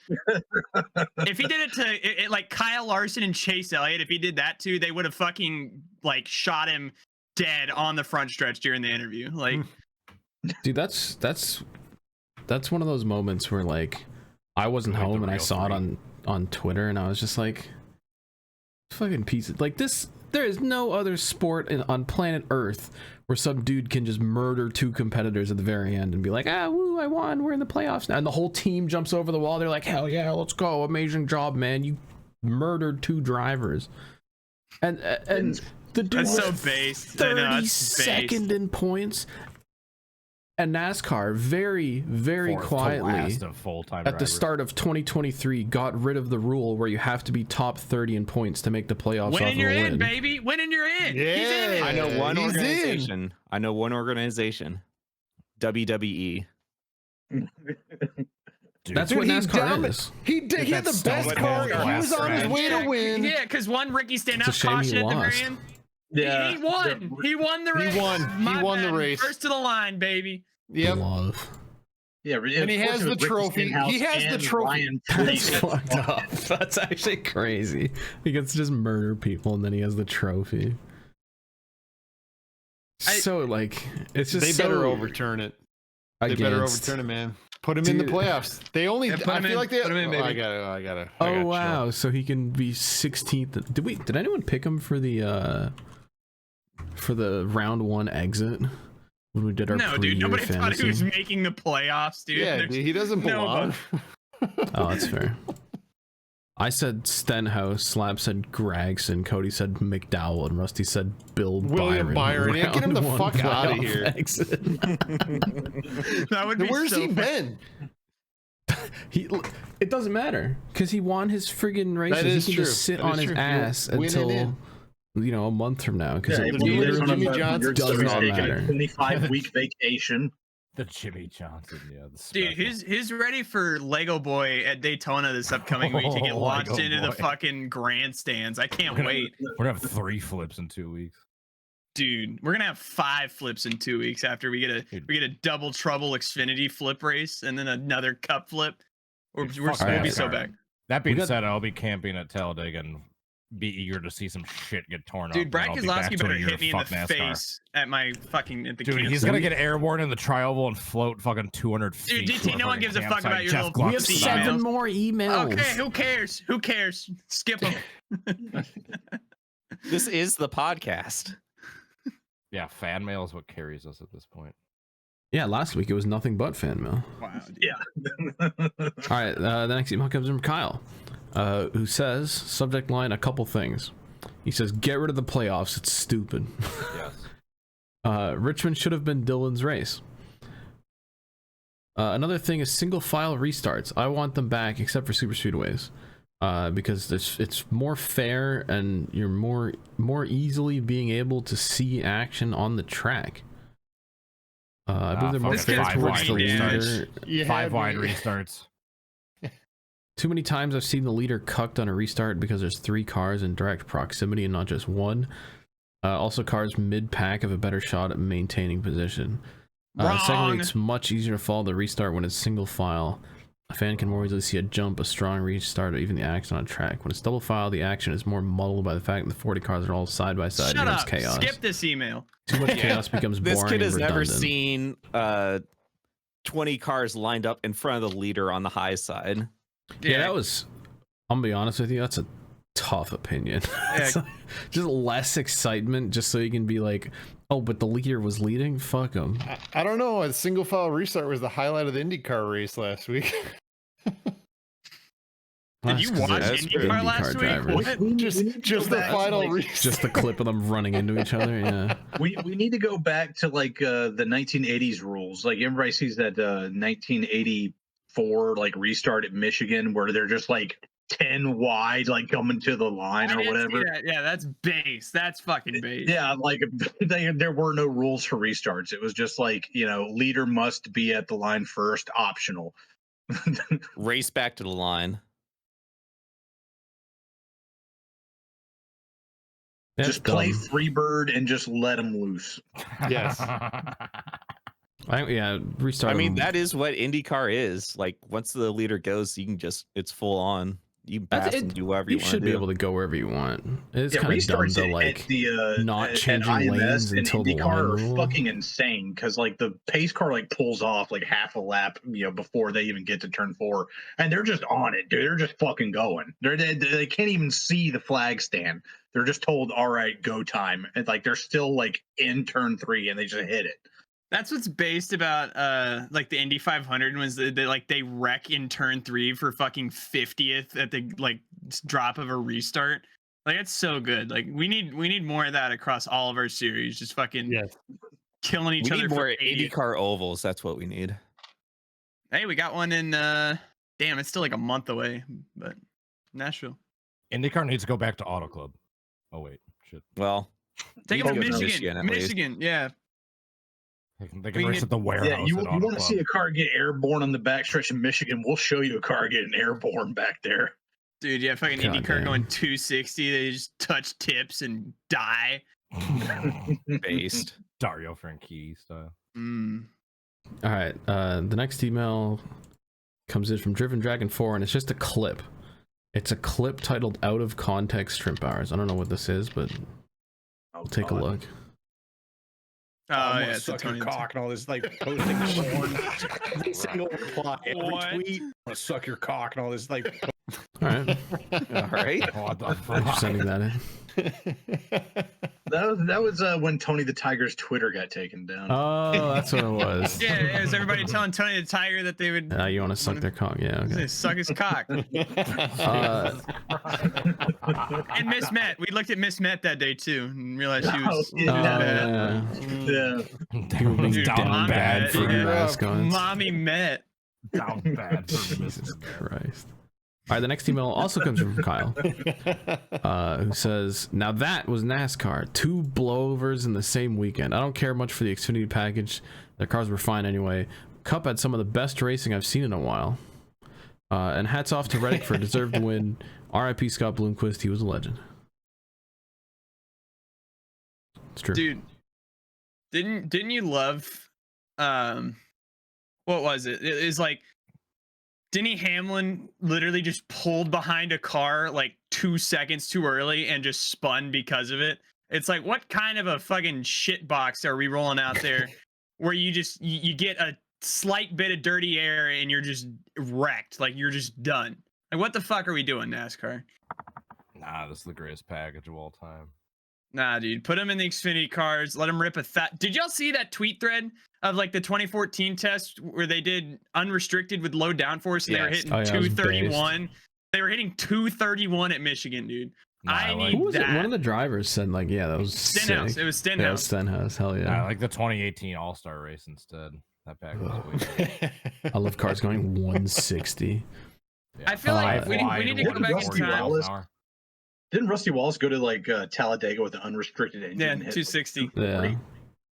If he did it to like Kyle Larson and Chase Elliott, if he did that too, they would have fucking like shot him dead on the front stretch during the interview. Like, dude, that's one of those moments where like I wasn't home and I saw it on Twitter and I was just like, fucking piece of like this. There is no other sport on planet Earth where some dude can just murder two competitors at the very end and be like, woo, I won, we're in the playoffs now, and the whole team jumps over the wall. They're like, hell yeah, let's go, amazing job, man, you murdered two drivers. And the dude that's was so based. 32nd in points. And NASCAR very, very quietly at the start of 2023 got rid of the rule where you have to be top 30 in points to make the playoffs. Winning you're in, baby. Winning you're in. Yeah, he's in it. I know one organization. I know one organization. WWE. Dude, that's what NASCAR is. He had the best car. He was on his way to win. Yeah, because one Ricky Stenhouse caution at the very end. Yeah, he won. He won the race. He won the race. First to the line, baby. Yep. Yeah, and he has the trophy. He has the trophy. That's fucked up. That's actually crazy. He gets to just murder people and then he has the trophy. So like, it's just they better overturn it. They better overturn it, man. Put him in the playoffs. They only. I feel like they. Put him in, baby. I gotta. Oh wow! So he can be 16th. Did anyone pick him for the round one exit when we did our dude, nobody thought he was making the playoffs, dude. Yeah, he doesn't belong. Oh, that's fair. I said Stenhouse, Slab said Gregson, Cody said McDowell, and Rusty said William Byron. Yeah, get him the fuck out of here. That would be Where's he been? It doesn't matter because he won his friggin' races. He can just sit on his ass until a month from now. Because Jimmy Johnson does not matter. 25-week vacation. The Jimmy Johnson, dude, who's ready for Lego Boy at Daytona this upcoming week to get launched into the fucking grandstands? I can't wait. We're gonna have 3 flips in 2 weeks. Dude, we're gonna have 5 flips in 2 weeks after we get a double trouble Xfinity flip race and then another cup flip. We'll be so back. That being said, I'll be camping at Talladega and be eager to see some shit get torn up. Dude, Brad Keselowski better hit me in the face at the Dude, he's gonna get airborne in the tri-oval and float fucking 200 feet. Dude, DT, no one gives a fuck about your little We have 7 more emails. Okay, who cares? Who cares? Skip them. This is the podcast. Yeah, fan mail is what carries us at this point. Yeah, last week it was nothing but fan mail. Wow. Yeah. All right, the next email comes from Kyle, who says, subject line, a couple things. He says, get rid of the playoffs. It's stupid. Yes. Richmond should have been Dylan's race. Another thing is single file restarts. I want them back except for super speedways. Because it's more fair and you're more easily being able to see action on the track. I believe they're more fair towards the leader. 5 wide restarts. Too many times I've seen the leader cucked on a restart because there's 3 cars in direct proximity and not just one. Also, cars mid-pack have a better shot at maintaining position. Secondly, it's much easier to follow the restart when it's single file. A fan can more easily see a jump, a strong restart, or even the action on track. When it's double file, the action is more muddled by the fact that the 40 cars are all side by side. Shut up! Chaos. Skip this email. Too much chaos becomes boring. This kid has and never redundant. seen 20 cars lined up in front of the leader on the high side. Yeah, that was. I'm gonna be honest with you. tough opinion. Yeah. It's like, just less excitement, just so you can be like, oh, but the leader was leading. Fuck him. I don't know. A single file restart was the highlight of the IndyCar race last week. Did you watch IndyCar last week? Just the final restart. Just the clip of them running into each other. Yeah. We need to go back to like the 1980s rules. Like everybody sees that 1984 like restart at Michigan where they're just like 10 wide, like coming to the line or whatever. Yeah, that's base. That's fucking base. Yeah, like there were no rules for restarts. It was just like, leader must be at the line first, optional. Race back to the line. Just play Freebird and just let them loose. Yes. Restart. I mean, that is what IndyCar is. Like, once the leader goes, you can it's full on. You can pass and do whatever you want to do. You should be able to go wherever you want. It's kind of dumb to like not changing lanes until the line are rule. Fucking insane because like the pace car like pulls off like half a lap, before they even get to turn 4, and they're just on it, dude. They're just fucking going. They can't even see the flag stand. They're just told, all right, go time, and like they're still like in turn 3, and they just hit it. That's what's based about like the Indy 500 was they wreck in turn 3 for fucking 50th at the like drop of a restart. Like it's so good. Like we need more of that across all of our series. Just fucking killing each other. We need more 80th. IndyCar ovals. That's what we need. Hey, we got one in damn, it's still like a month away, but Nashville. IndyCar needs to go back to Auto Club. Oh wait, shit. Well, take it to Michigan. Yeah. They can race at the warehouse. Yeah, you want to see a car get airborne on the backstretch in Michigan? We'll show you a car getting airborne back there. Dude, yeah, fucking IndyCar going 260. They just touch tips and die. Based. Dario Franchitti style. All right. The next email comes in from Driven Dragon 4, and it's just a clip. It's a clip titled "Out of Context Shrimp Hours." I don't know what this is, but we'll take a look. Oh yeah, suck your cock and all this like posting porn. Every single reply, every tweet. I want to suck your cock and all this like. All right. All right. Thanks for sending that in. That was when Tony the Tiger's Twitter got taken down. Oh, that's what it was. Yeah, it was everybody telling Tony the Tiger that they would. You want to suck their cock? Yeah. Okay. Suck his cock. And Miss Met. We looked at Miss Met that day too and realized she was. People being down bad for mascots. Mommy Met. Down bad for Jesus Christ. All right, the next email also comes from Kyle, who says, "Now that was NASCAR. 2 blowovers in the same weekend. I don't care much for the Xfinity package. Their cars were fine anyway. Cup had some of the best racing I've seen in a while. And hats off to Reddick for a deserved win. R.I.P. Scott Bloomquist. He was a legend." It's true. Dude, didn't you love what was it? It was like Denny Hamlin literally just pulled behind a car like 2 seconds too early and just spun because of it. It's like, what kind of a fucking shit box are we rolling out there where you just you get a slight bit of dirty air and you're just wrecked, like you're just done. Like what the fuck are we doing, NASCAR? Nah, this is the greatest package of all time. Nah, dude, put them in the Xfinity cars. Let them rip a Did y'all see that tweet thread of like the 2014 test where they did unrestricted with low downforce and they were hitting 231? They were hitting 231 at Michigan, dude. I need who was that. It? One of the drivers said like, yeah, that was Stenhouse. sick. It was Stenhouse. Yeah, it was Stenhouse. Hell yeah. I like the 2018 All-Star race instead. That package was way I love cars going 160. Yeah. I feel like we need to go back in time. Didn't Rusty Wallace go to like Talladega with an unrestricted engine? Yeah, 260. Yeah.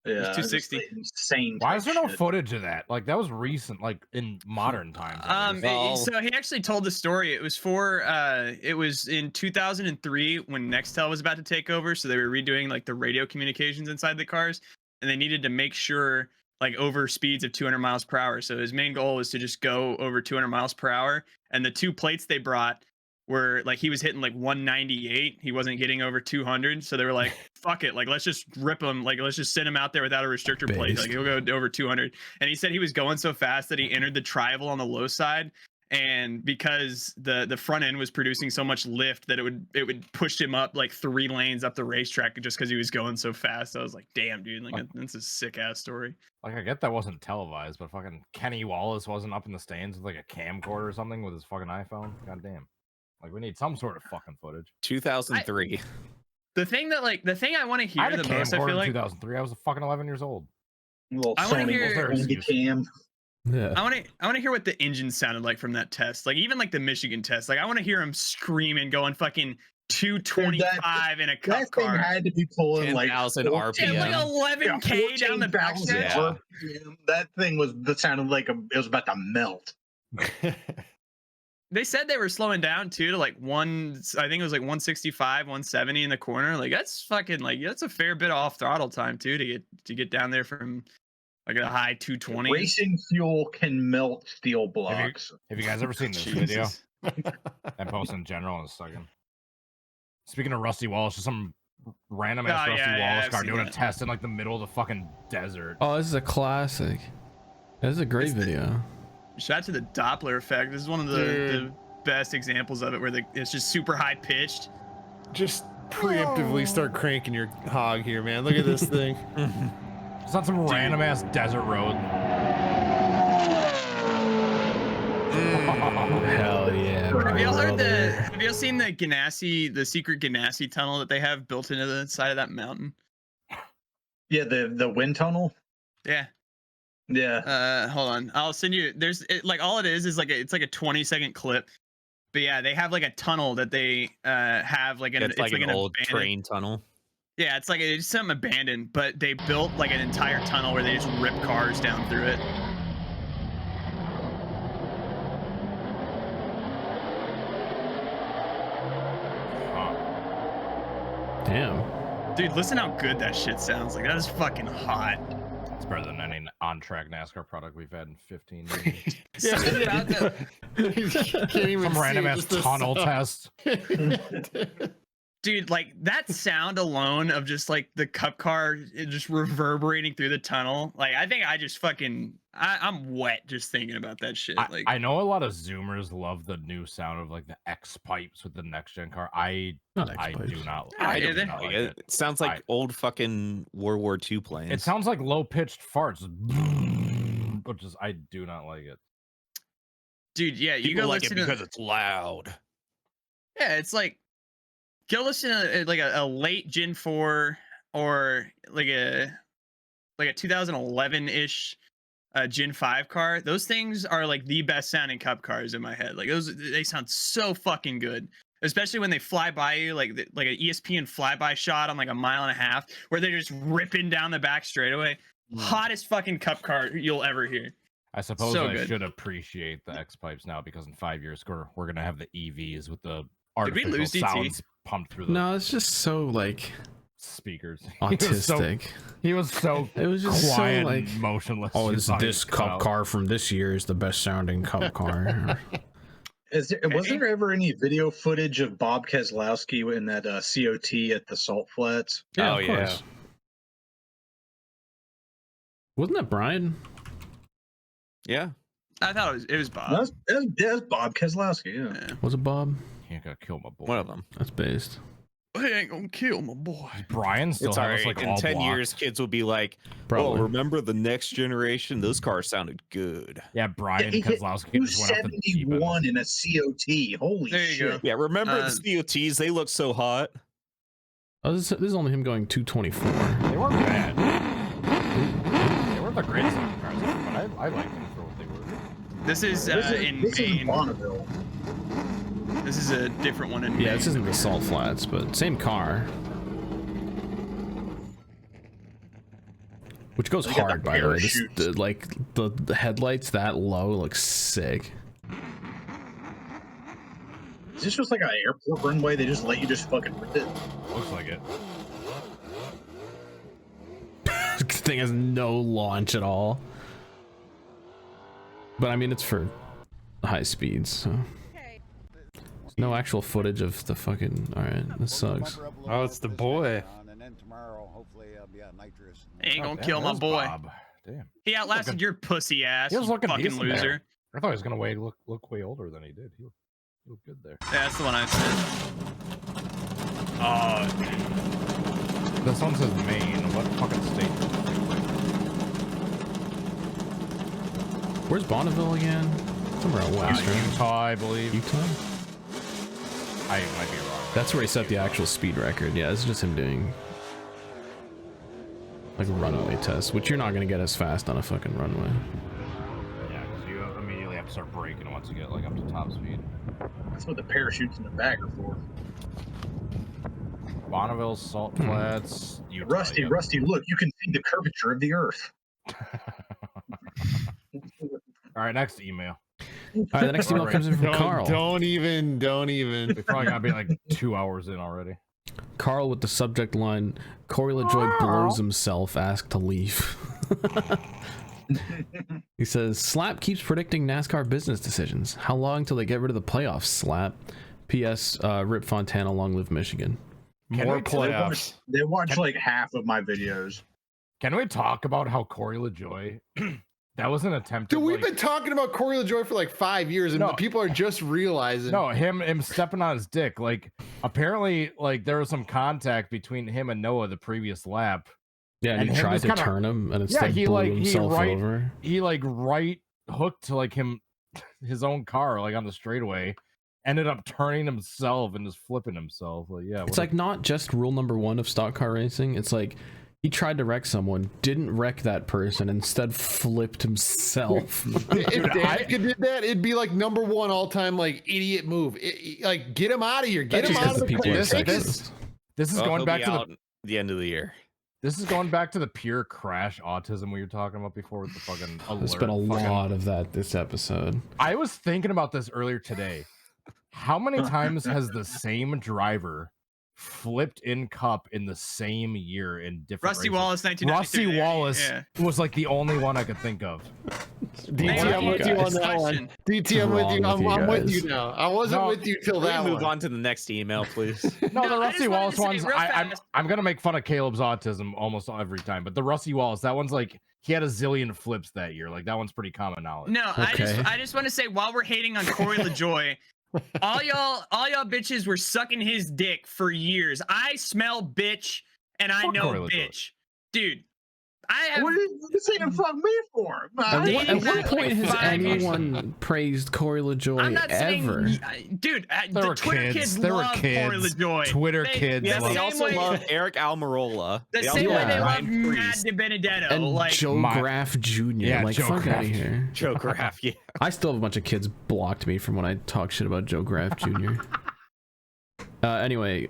Yeah, 260. Insane. Why is there no footage of that? Like that was recent, like in modern times. So he actually told the story. It was for it was in 2003 when Nextel was about to take over, so they were redoing like the radio communications inside the cars, and they needed to make sure like over speeds of 200 miles per hour. So his main goal was to just go over 200 miles per hour, and the 2 plates they brought where like he was hitting like 198, he wasn't getting over 200, so they were like, fuck it, like let's just rip him, like let's just send him out there without a restrictor plate, like he'll go over 200. And he said he was going so fast that he entered the trioval on the low side, and because the front end was producing so much lift that it would push him up like 3 lanes up the racetrack just because he was going so fast. I was like, damn, dude, like that's a sick ass story. Like, I get that wasn't televised, but fucking Kenny Wallace wasn't up in the stands with like a camcorder or something with his fucking iPhone. God damn. Like, we need some sort of fucking footage. 2003. The thing I want to hear the most, I feel like 2003. I was fucking 11 years old. I want to hear. Yeah. I want to hear what the engine sounded like from that test. Like even like the Michigan test. Like I want to hear him screaming, going fucking 225 in a cup car. That thing had to be pulling like 10,000 RPM. Like 11K down the backstretch. Yeah. That thing sounded like it was about to melt. They said they were slowing down too to like I think it was like 165, 170 in the corner. Like that's fucking like that's a fair bit of off throttle time too to get down there from like a high 220. Racing fuel can melt steel blocks. Have you guys ever seen this video? And post in general in a second. Speaking of Rusty Wallace, just some random ass Rusty Wallace car doing a test in like the middle of the fucking desert. Oh, this is a classic. This is a great video. Shout out to the Doppler effect. This is one of the best examples of it where it's just super high pitched. Just preemptively start cranking your hog here, man. Look at this thing. It's not some random ass desert road. Hell yeah. Have y'all seen the secret Ganassi tunnel that they have built into the side of that mountain? Yeah, the wind tunnel. Yeah. Yeah. Hold on. I'll send you. All it is like it's like a 20-second clip. But yeah, they have like a tunnel that they have like it's like an old train tunnel. Yeah, it's something abandoned, but they built like an entire tunnel where they just rip cars down through it. Damn. Dude, listen how good that shit sounds. Like that is fucking hot. It's better than any on-track NASCAR product we've had in 15 years. Some random ass tunnel test. Dude, like that sound alone of just like the cup car just reverberating through the tunnel. Like I think I just fucking I'm wet just thinking about that shit. Like I know a lot of Zoomers love the new sound of like the X pipes with the next gen car. I do not like it. It sounds like old fucking World War II planes. It sounds like low pitched farts, but just I do not like it. Dude, yeah, you People go like listen it because it's loud. Yeah, it's like go listen to like a late Gen 4 or like a 2011-ish Gen 5 car. Those things are like the best sounding cup cars in my head. Like they sound so fucking good, especially when they fly by you, like an ESPN flyby shot on like a 1.5 miles where they're just ripping down the back straightaway. Hottest fucking cup car you'll ever hear. I suppose I should appreciate the X pipes now because in 5 years we're gonna have the EVs with the artificial sounds pumped through the No, it's just so like speakers. Autistic. He was so it was just quiet so like and motionless. Oh, this cup car from this year is the best sounding cup car. Was there ever any video footage of Bob Keselowski in that COT at the Salt Flats? Yeah, of course. Wasn't that Brian? Yeah. I thought it was Bob. That's Bob Keselowski, yeah. Was it Bob? He ain't gonna kill my boy. One of them. That's based. He ain't gonna kill my boy. Brian still has like in all 10 blocked. years, kids will be like, Probably. "Oh, remember the next generation? Those cars sounded good." Yeah, Brian Keselowski just went off the deep end. 271 in a COT. Holy There you shit! go. Yeah, remember the COTs? They look so hot. Oh, this is only him going 224. They weren't bad. They weren't the greatest cars, but I liked them for what they were. This is in Maine. Bonneville. This is a different one in Maine. Yeah, this isn't the Salt Flats, but same car. Which goes hard, by the way. The headlights that low looks sick. Is this just like an airport runway? They just let you just fucking rip it? Looks like it. This thing has no launch at all. But I mean, it's for high speeds, so. There's no actual footage of the fucking. Alright, this sucks. Oh, it's the boy. Ain't gonna kill my boy. Bob. Damn. He outlasted your pussy ass, He was looking fucking decent loser. there. I thought he was gonna look way older than he did. He looked good there. Yeah, that's the one I said. This one says Maine. What fucking state? Where's Bonneville again? Somewhere out west, right? Utah, I believe. Utah? I might be wrong. That's where he set the actual speed record. Yeah, it's just him doing like a runway test, which you're not gonna get as fast on a fucking runway. Yeah, because you immediately have to start braking once you get like up to top speed. That's what the parachutes in the back are for. Bonneville, Salt Flats, Utah. Rusty, Rusty, look, you can see the curvature of the Earth. All right, next email. All right, the next email comes in from Carl. Don't even. We probably gotta be like 2 hours in already. Carl with the subject line, Corey LaJoy blows himself, asked to leave. He says, Slap keeps predicting NASCAR business decisions. How long till they get rid of the playoffs, Slap? P.S. Rip Fontana, long live Michigan. More playoffs. They watch like half of my videos. Can we talk about how Corey LaJoy... That was an attempt. Dude, we've been talking about Corey LaJoy for like 5 years, and people are just realizing. No, him stepping on his dick. Like, apparently, like there was some contact between him and Noah the previous lap. Yeah, and he tried to turn him, and instead blew himself over. He like right hooked to like his own car, like on the straightaway. Ended up turning himself and just flipping himself. Like, yeah, it's like not just rule number 1 of stock car racing. It's like he tried to wreck someone, didn't wreck that person, instead flipped himself. If Danica did that, it'd be like number 1 all-time like idiot move. Like get him out of here. Get him out of the people. This is going back to the end of the year. This is going back to the pure crash autism we were talking about before with the fucking alert. There's been a lot of that this episode. I was thinking about this earlier today. How many times has the same driver flipped in Cup in the same year in different Rusty races? Wallace, 1993. Rusty Wallace was like the only one I could think of. DT, I'm with you on that one. DT, I'm with you. I'm with you now. I wasn't with you till that one. Move on to the next email, please. No, the Rusty Wallace ones, I'm going to make fun of Caleb's autism almost every time, but the Rusty Wallace, that one's like, he had a zillion flips that year. Like, that one's pretty common knowledge. No, okay. I just want to say, while we're hating on Corey LaJoy, all y'all bitches were sucking his dick for years. I smell bitch and I know bitch. Dude, I have... What are you saying fuck me for? At what point has anyone praised Corey LaJoy ever? Dude, the Twitter kids love Corey LaJoy. Twitter kids love... They also love Eric Almirola. The same way they love Matt DiBenedetto. And like Joe Graff Jr. Yeah, like, Joe fuck Graff. out of here. Joe Graff, yeah. I still have a bunch of kids blocked me from when I talk shit about Joe Graff Jr. Anyway,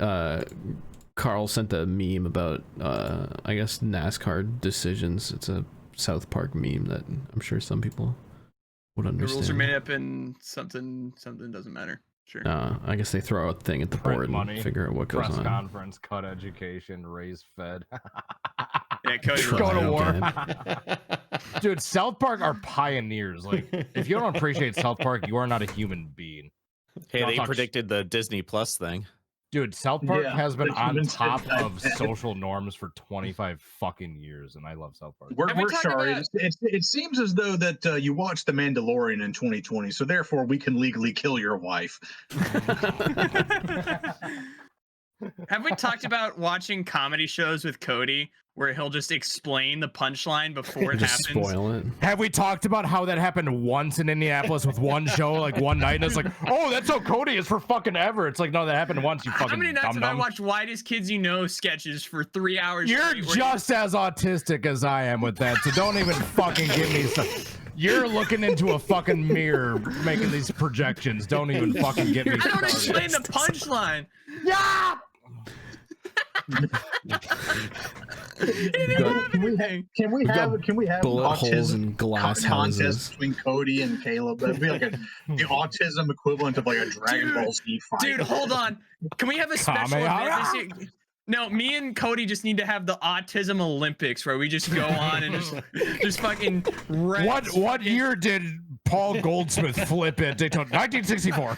Carl sent a meme about, I guess, NASCAR decisions. It's a South Park meme that I'm sure some people would understand. The rules are made up and something doesn't matter. Sure. I guess they throw a thing at the board money, and figure out what goes press on. conference, cut education, raise Fed. Yeah, Cody, go to war. Dude, South Park are pioneers. Like, if you don't appreciate South Park, you are not a human being. Hey, they predicted the Disney Plus thing. Dude, South Park has been on top of social norms for 25 fucking years, and I love South Park. We're sorry. It seems as though that you watched The Mandalorian in 2020, so therefore we can legally kill your wife. Have we talked about watching comedy shows with Cody where he'll just explain the punchline before it just happens? Spoil it. Have we talked about how that happened once in Indianapolis with one show, like one night, and it's like, oh, that's how Cody is for fucking ever. It's like, no, that happened once, you fucking How many nights have I dum-dum. watched Whitest Kids You Know sketches for 3 hours? You're just as autistic as I am with that, so don't even fucking give me stuff. You're looking into a fucking mirror making these projections. Don't even fucking get me started. I don't explain the punchline. Yeah! Can we have bullet holes autism in glass contest houses between Cody and Caleb? That'd be like the autism equivalent of like a Dragon Ball Z fight. Dude, hold on. Can we have a special event this year? No, me and Cody just need to have the Autism Olympics where we just go on and just fucking wreck. What year did Paul Goldsmith flip at Daytona? 1964.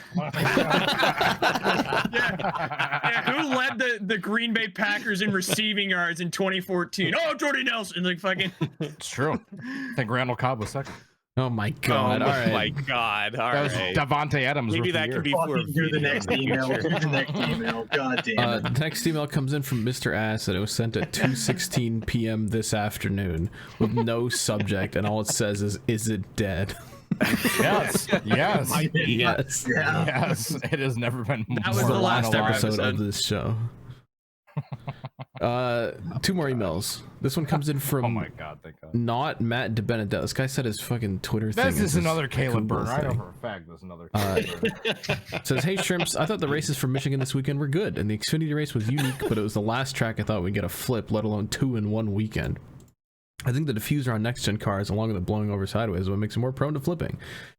Yeah, who led the Green Bay Packers in receiving yards in 2014? Oh, Jordy Nelson. Like fucking. It's true. I think Randall Cobb was second. Oh my god! Oh all right. my god! All That was right. Devontae Adams. Maybe that can be for a Do the video next in the email. future. Do the next email. God damn it. The next email comes in from Mr. Ass, and it was sent at 2:16 p.m. this afternoon with no subject, and all it says is it dead? Yes, yes, Yes. Yeah. yes. It has never been. That was more the last alive. episode of this show. 2 more emails. This one comes in from Oh my god! Thank God. not Matt DeBenedetto. This guy said his fucking Twitter thing. This is another Caleb Google burn. I know thing. for a fact this is another Caleb burn. Says, hey Shrimps, I thought the races from Michigan this weekend were good, and the Xfinity race was unique, but it was the last track I thought we'd get a flip, let alone 2 in one weekend. I think the diffuser on next-gen cars, along with it blowing over sideways, is what makes it more prone to flipping.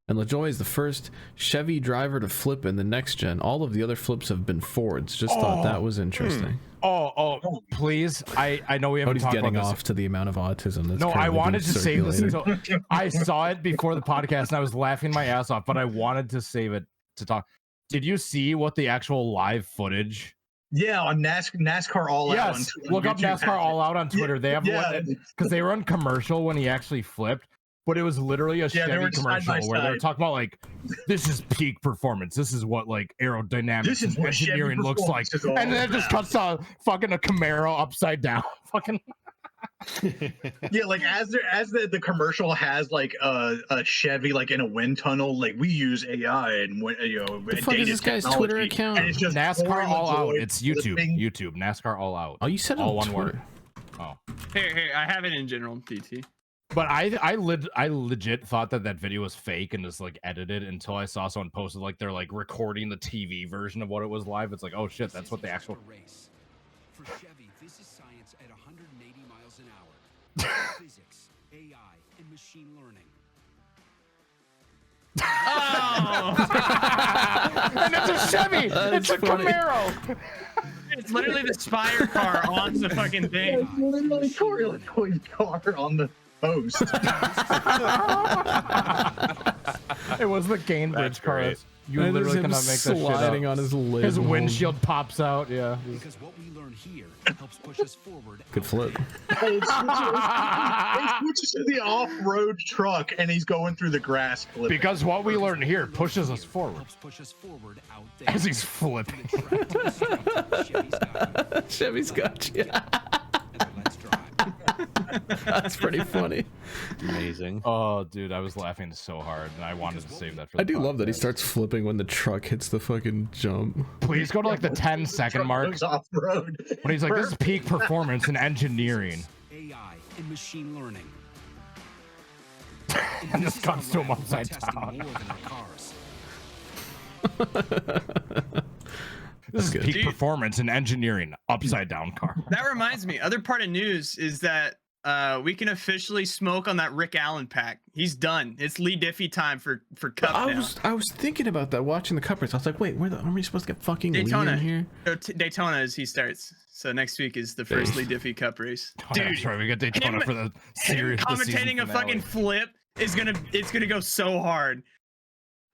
And LaJoy is the first Chevy driver to flip in the next-gen. All of the other flips have been Fords. Just thought that was interesting. Oh, please. I know we haven't Cody's talked getting about off to the amount of autism that's No, I currently wanted being to save this circulated. until I saw it before the podcast and I was laughing my ass off, but I wanted to save it to talk. Did you see what the actual live footage? Yeah, on NASCAR All Out. Yes, look up NASCAR All Out on Twitter. They have one because they were on commercial when he actually flipped, but it was literally a Chevy commercial where they're talking about like, this is peak performance. This is what like aerodynamics and engineering looks like, and then it just cuts to fucking a Camaro upside down. Fucking. Yeah, like as the commercial has like a Chevy like in a wind tunnel, like we use AI and The fuck is this guy's Twitter account? and it's just NASCAR All Out. It's YouTube. flipping. YouTube. NASCAR All Out. Oh, you said all on one Twitter. word. Oh. Hey, I have it in general, DT. But I legit thought that video was fake and just like edited until I saw someone posted like they're like recording the TV version of what it was live. It's like, oh shit, that's what the actual race. For Chevy, this is science at 180 miles an hour. Physics, AI, and machine learning. Oh! and it's a Chevy. It's a funny. Camaro. It's literally the Spire car on the fucking thing. It's literally Corey's car on the post. It was the Gainbridge car. great. You And there's literally him cannot make that shit sliding up. on his lid. His windshield pops out. Yeah. Because what we learn here helps push us forward. Good flip. He switches to the off-road truck and he's going through the grass. Flipping. Because what we learn here pushes us forward Helps push us forward out there. as he's flipping. Chevy's got you. Let's drive. That's pretty funny. Amazing. Oh, dude, I was laughing so hard, and I wanted to save that for. I the do love that he podcast. starts flipping when the truck hits the fucking jump. Please go to like the 10-second mark Goes off-road. when he's like, "This is peak performance in engineering," AI and machine learning. and just cuts to him upside Testing down. more than our cars. This is good. peak Dude. performance in engineering, upside down car. That reminds me. Other part of news is that we can officially smoke on that Rick Allen pack. He's done. It's Lee Diffie time for Cup now. I was thinking about that watching the Cup race. I was like, wait, are we supposed to get fucking Daytona. Lee in here? So Daytona as he starts. So next week is the first Lee Diffie Cup race. Oh, that's right. We got Daytona for the series. the season Commentating a finale. fucking flip is gonna go so hard.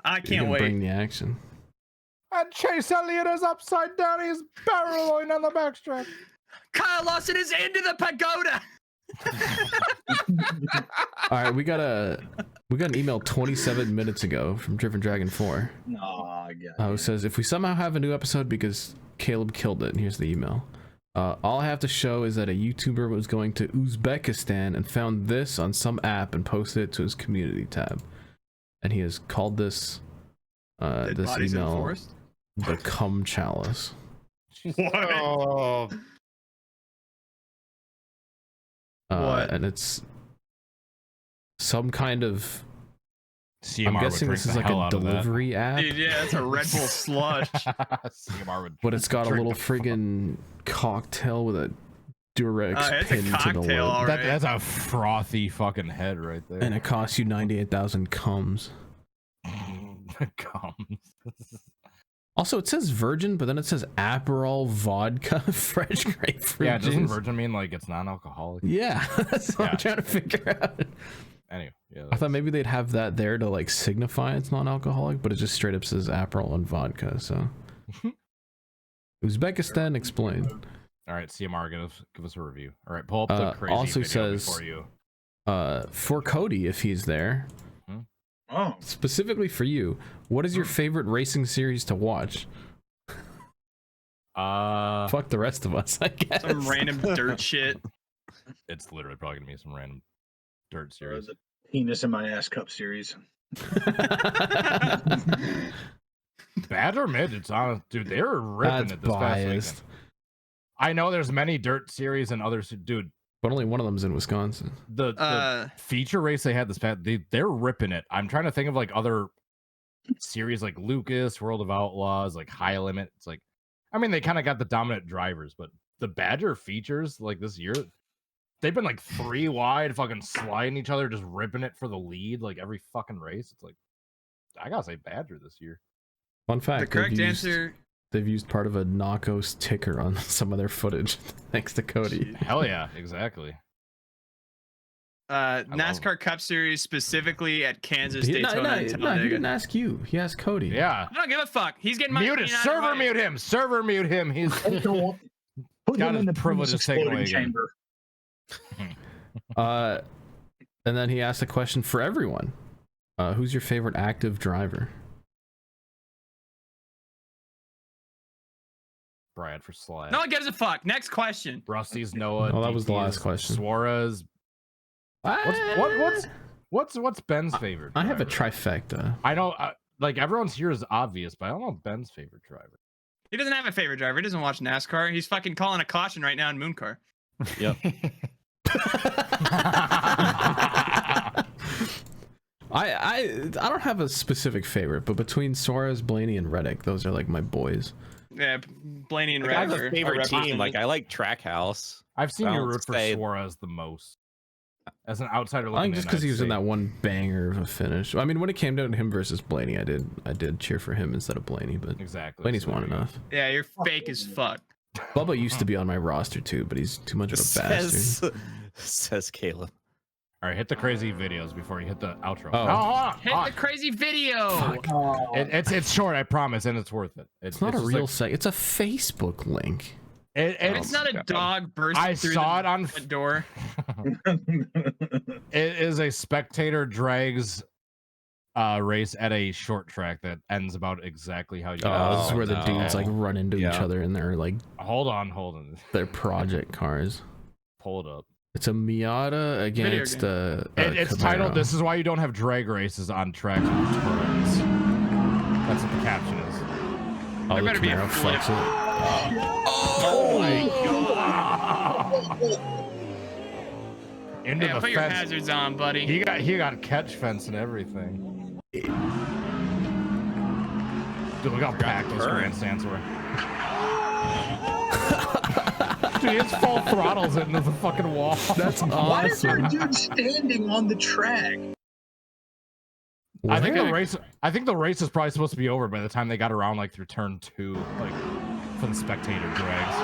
I You're can't gonna wait. bring the action. And Chase Elliott is upside down. He's barreling on the backstretch. Kyle Lawson is into the pagoda. All right, we got an email 27 minutes ago from Driven Dragon 4. Oh, God. It says, if we somehow have a new episode because Caleb killed it, and here's the email. All I have to show is that a YouTuber was going to Uzbekistan and found this on some app and posted it to his community tab. And he has called this Dead this bodies in the email forest? the cum chalice. What? Oh, What? And it's some kind of, CMR I'm would guessing drink this is the like hell a out of that. delivery app, Dude, yeah, that's a Red Bull slush. CMR would. but it's got a drink little the fuck- friggin' cocktail with a Durex It's a pin to the cocktail, lid. all right. That's a frothy fucking head right there. And it costs you 98,000 cums. Comes. Also, it says virgin, but then it says Aperol vodka fresh grapefruit Yeah, doesn't juice. virgin mean like it's non-alcoholic? Yeah, that's what Yeah. I'm trying to figure out. Anyway, yeah. I thought maybe they'd have that there to like signify it's non-alcoholic, but it just straight up says Aperol and vodka. So, Uzbekistan, explain. All right, CMR, give us a review. All right, pull up the crazy also video says, before you. For Cody, if he's there, Oh. Specifically for you, what is your favorite racing series to watch? Fuck the rest of us, I guess. Some random dirt shit. It's literally probably gonna be some random dirt series. The penis in my ass cup series. Bad or mid? It's honest, dude. They were ripping That's it this past biased. weekend. I know there's many dirt series and others, dude. But only one of them's in Wisconsin. The feature race they had this past, they're ripping it. I'm trying to think of like other series like Lucas, World of Outlaws, like High Limit. It's like, I mean, they kind of got the dominant drivers, but the Badger features like this year, they've been like 3 wide, fucking sliding each other, just ripping it for the lead like every fucking race. It's like, I gotta say Badger this year. Fun fact: The correct answer. They've used part of a Knockos ticker on some of their footage, thanks to Cody. Hell yeah, exactly. NASCAR Cup Series, specifically at Kansas, Daytona, and He Talladega. didn't ask you. He asked Cody. Yeah. I don't give a fuck. He's getting my Mute it. Server mute him. Server mute him. He's Put got him in his the privileges taken away again. chamber. And then he asked a question for everyone. Who's your favorite active driver? Brad for Slide. No one gives a fuck. Next question. Rusty's Noah. Oh, that was the DP's last question. Suarez. What's Ben's favorite? I have a driver? trifecta. I know, like everyone's here is obvious, but I don't know Ben's favorite driver. He doesn't have a favorite driver. He doesn't watch NASCAR. He's fucking calling a caution right now in Mooncar. Yep. I don't have a specific favorite, but between Suarez, Blaney, and Reddick, those are like my boys. Yeah, Blaney and Like, I Red have are a favorite team. represented. Like I like Trackhouse. I've seen I you would root for say- Suarez the most. As an outsider I looking think just in, because he I'd was in say- that one banger of a finish. I mean, when it came down to him versus Blaney, I did cheer for him instead of Blaney, but Exactly. Blaney's So won there you go. enough. Yeah, you're fake as fuck. Bubba used to be on my roster too, but he's too much of a bastard. Says Caleb. All right, hit the crazy videos before you hit the outro. Oh. hold Hit on. the crazy video. It's short, I promise, and it's worth it. It's not a just real like- site. It's a Facebook link. It's not a dog bursting I through saw the it on front door. It is a spectator drags race at a short track that ends about exactly how you. This is where the no. dudes like run into each Yeah. other in their like Hold on. their project cars. Pull it up. It's a Miata against It's titled "This is why you don't have drag races on tracks with turns." That's what the caption is. Oh, There the better be a Camaro flip. fucks it. Oh my god! Into Hey, the put your fence. hazards on, buddy. He got catch fence and everything. Dude, look how packed those grandstands were. Dude, he has full throttles into the fucking wall. That's Why is there a awesome. dude standing on the track? I think Where? the race is probably supposed to be over by the time they got around like through turn 2, like for the spectator drags.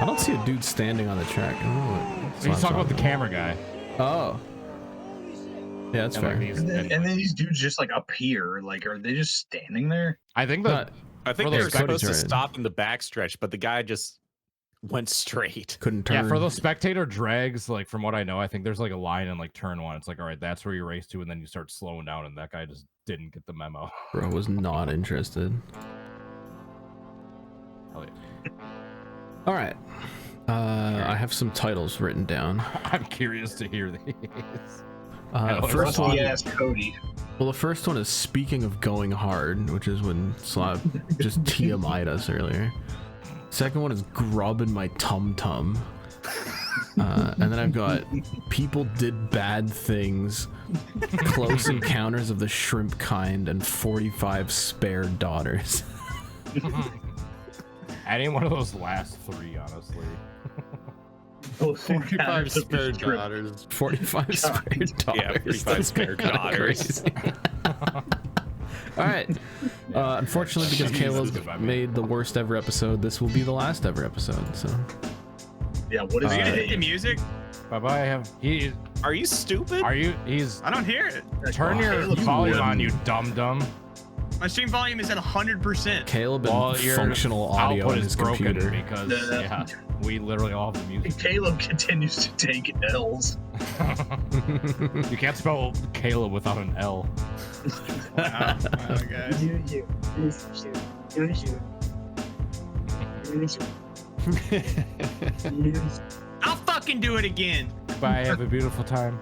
I don't see a dude standing on the track. I don't know what He's talking about the camera guy. Oh. Yeah, that's And, like, fair. these- And then these dudes just like appear. Like, are they just standing there? I think Not- I think For they those were supposed to Cody's right. stop in the backstretch, but the guy just went straight. Couldn't turn. yeah, for those spectator drags, like from what I know, I think there's like a line in like turn 1. It's like, all right, that's where you race to, and then you start slowing down, and that guy just didn't get the memo. Bro was not interested. Hell yeah. All right. I have some titles written down. I'm curious to hear these. First one, Yes, Cody. well, the first one is speaking of going hard, which is when Slav just TMI'd us earlier. Second one is grubbing my tum tum. And then I've got people did bad things, close encounters of the shrimp kind, and 45 spare daughters. Any one of those last 3, honestly. 45 spare daughters. 45 spare daughters. Yeah, 45 That's spare kinda daughters. crazy. All right. Unfortunately, because Jesus, Caleb I mean- made the worst ever episode, this will be the last ever episode. So Yeah, what is Are you gonna it? hit the music? Bye bye. Are you stupid? He's I don't hear it. turn your Caleb's volume wooden. on, you dumb. My My stream volume is at 100%. Caleb and functional audio on his computer. Because we literally all have the music. Caleb continues to take L's. You can't spell Caleb without an L. Wow, guys. I'll fucking do it again. Bye. Have a beautiful time.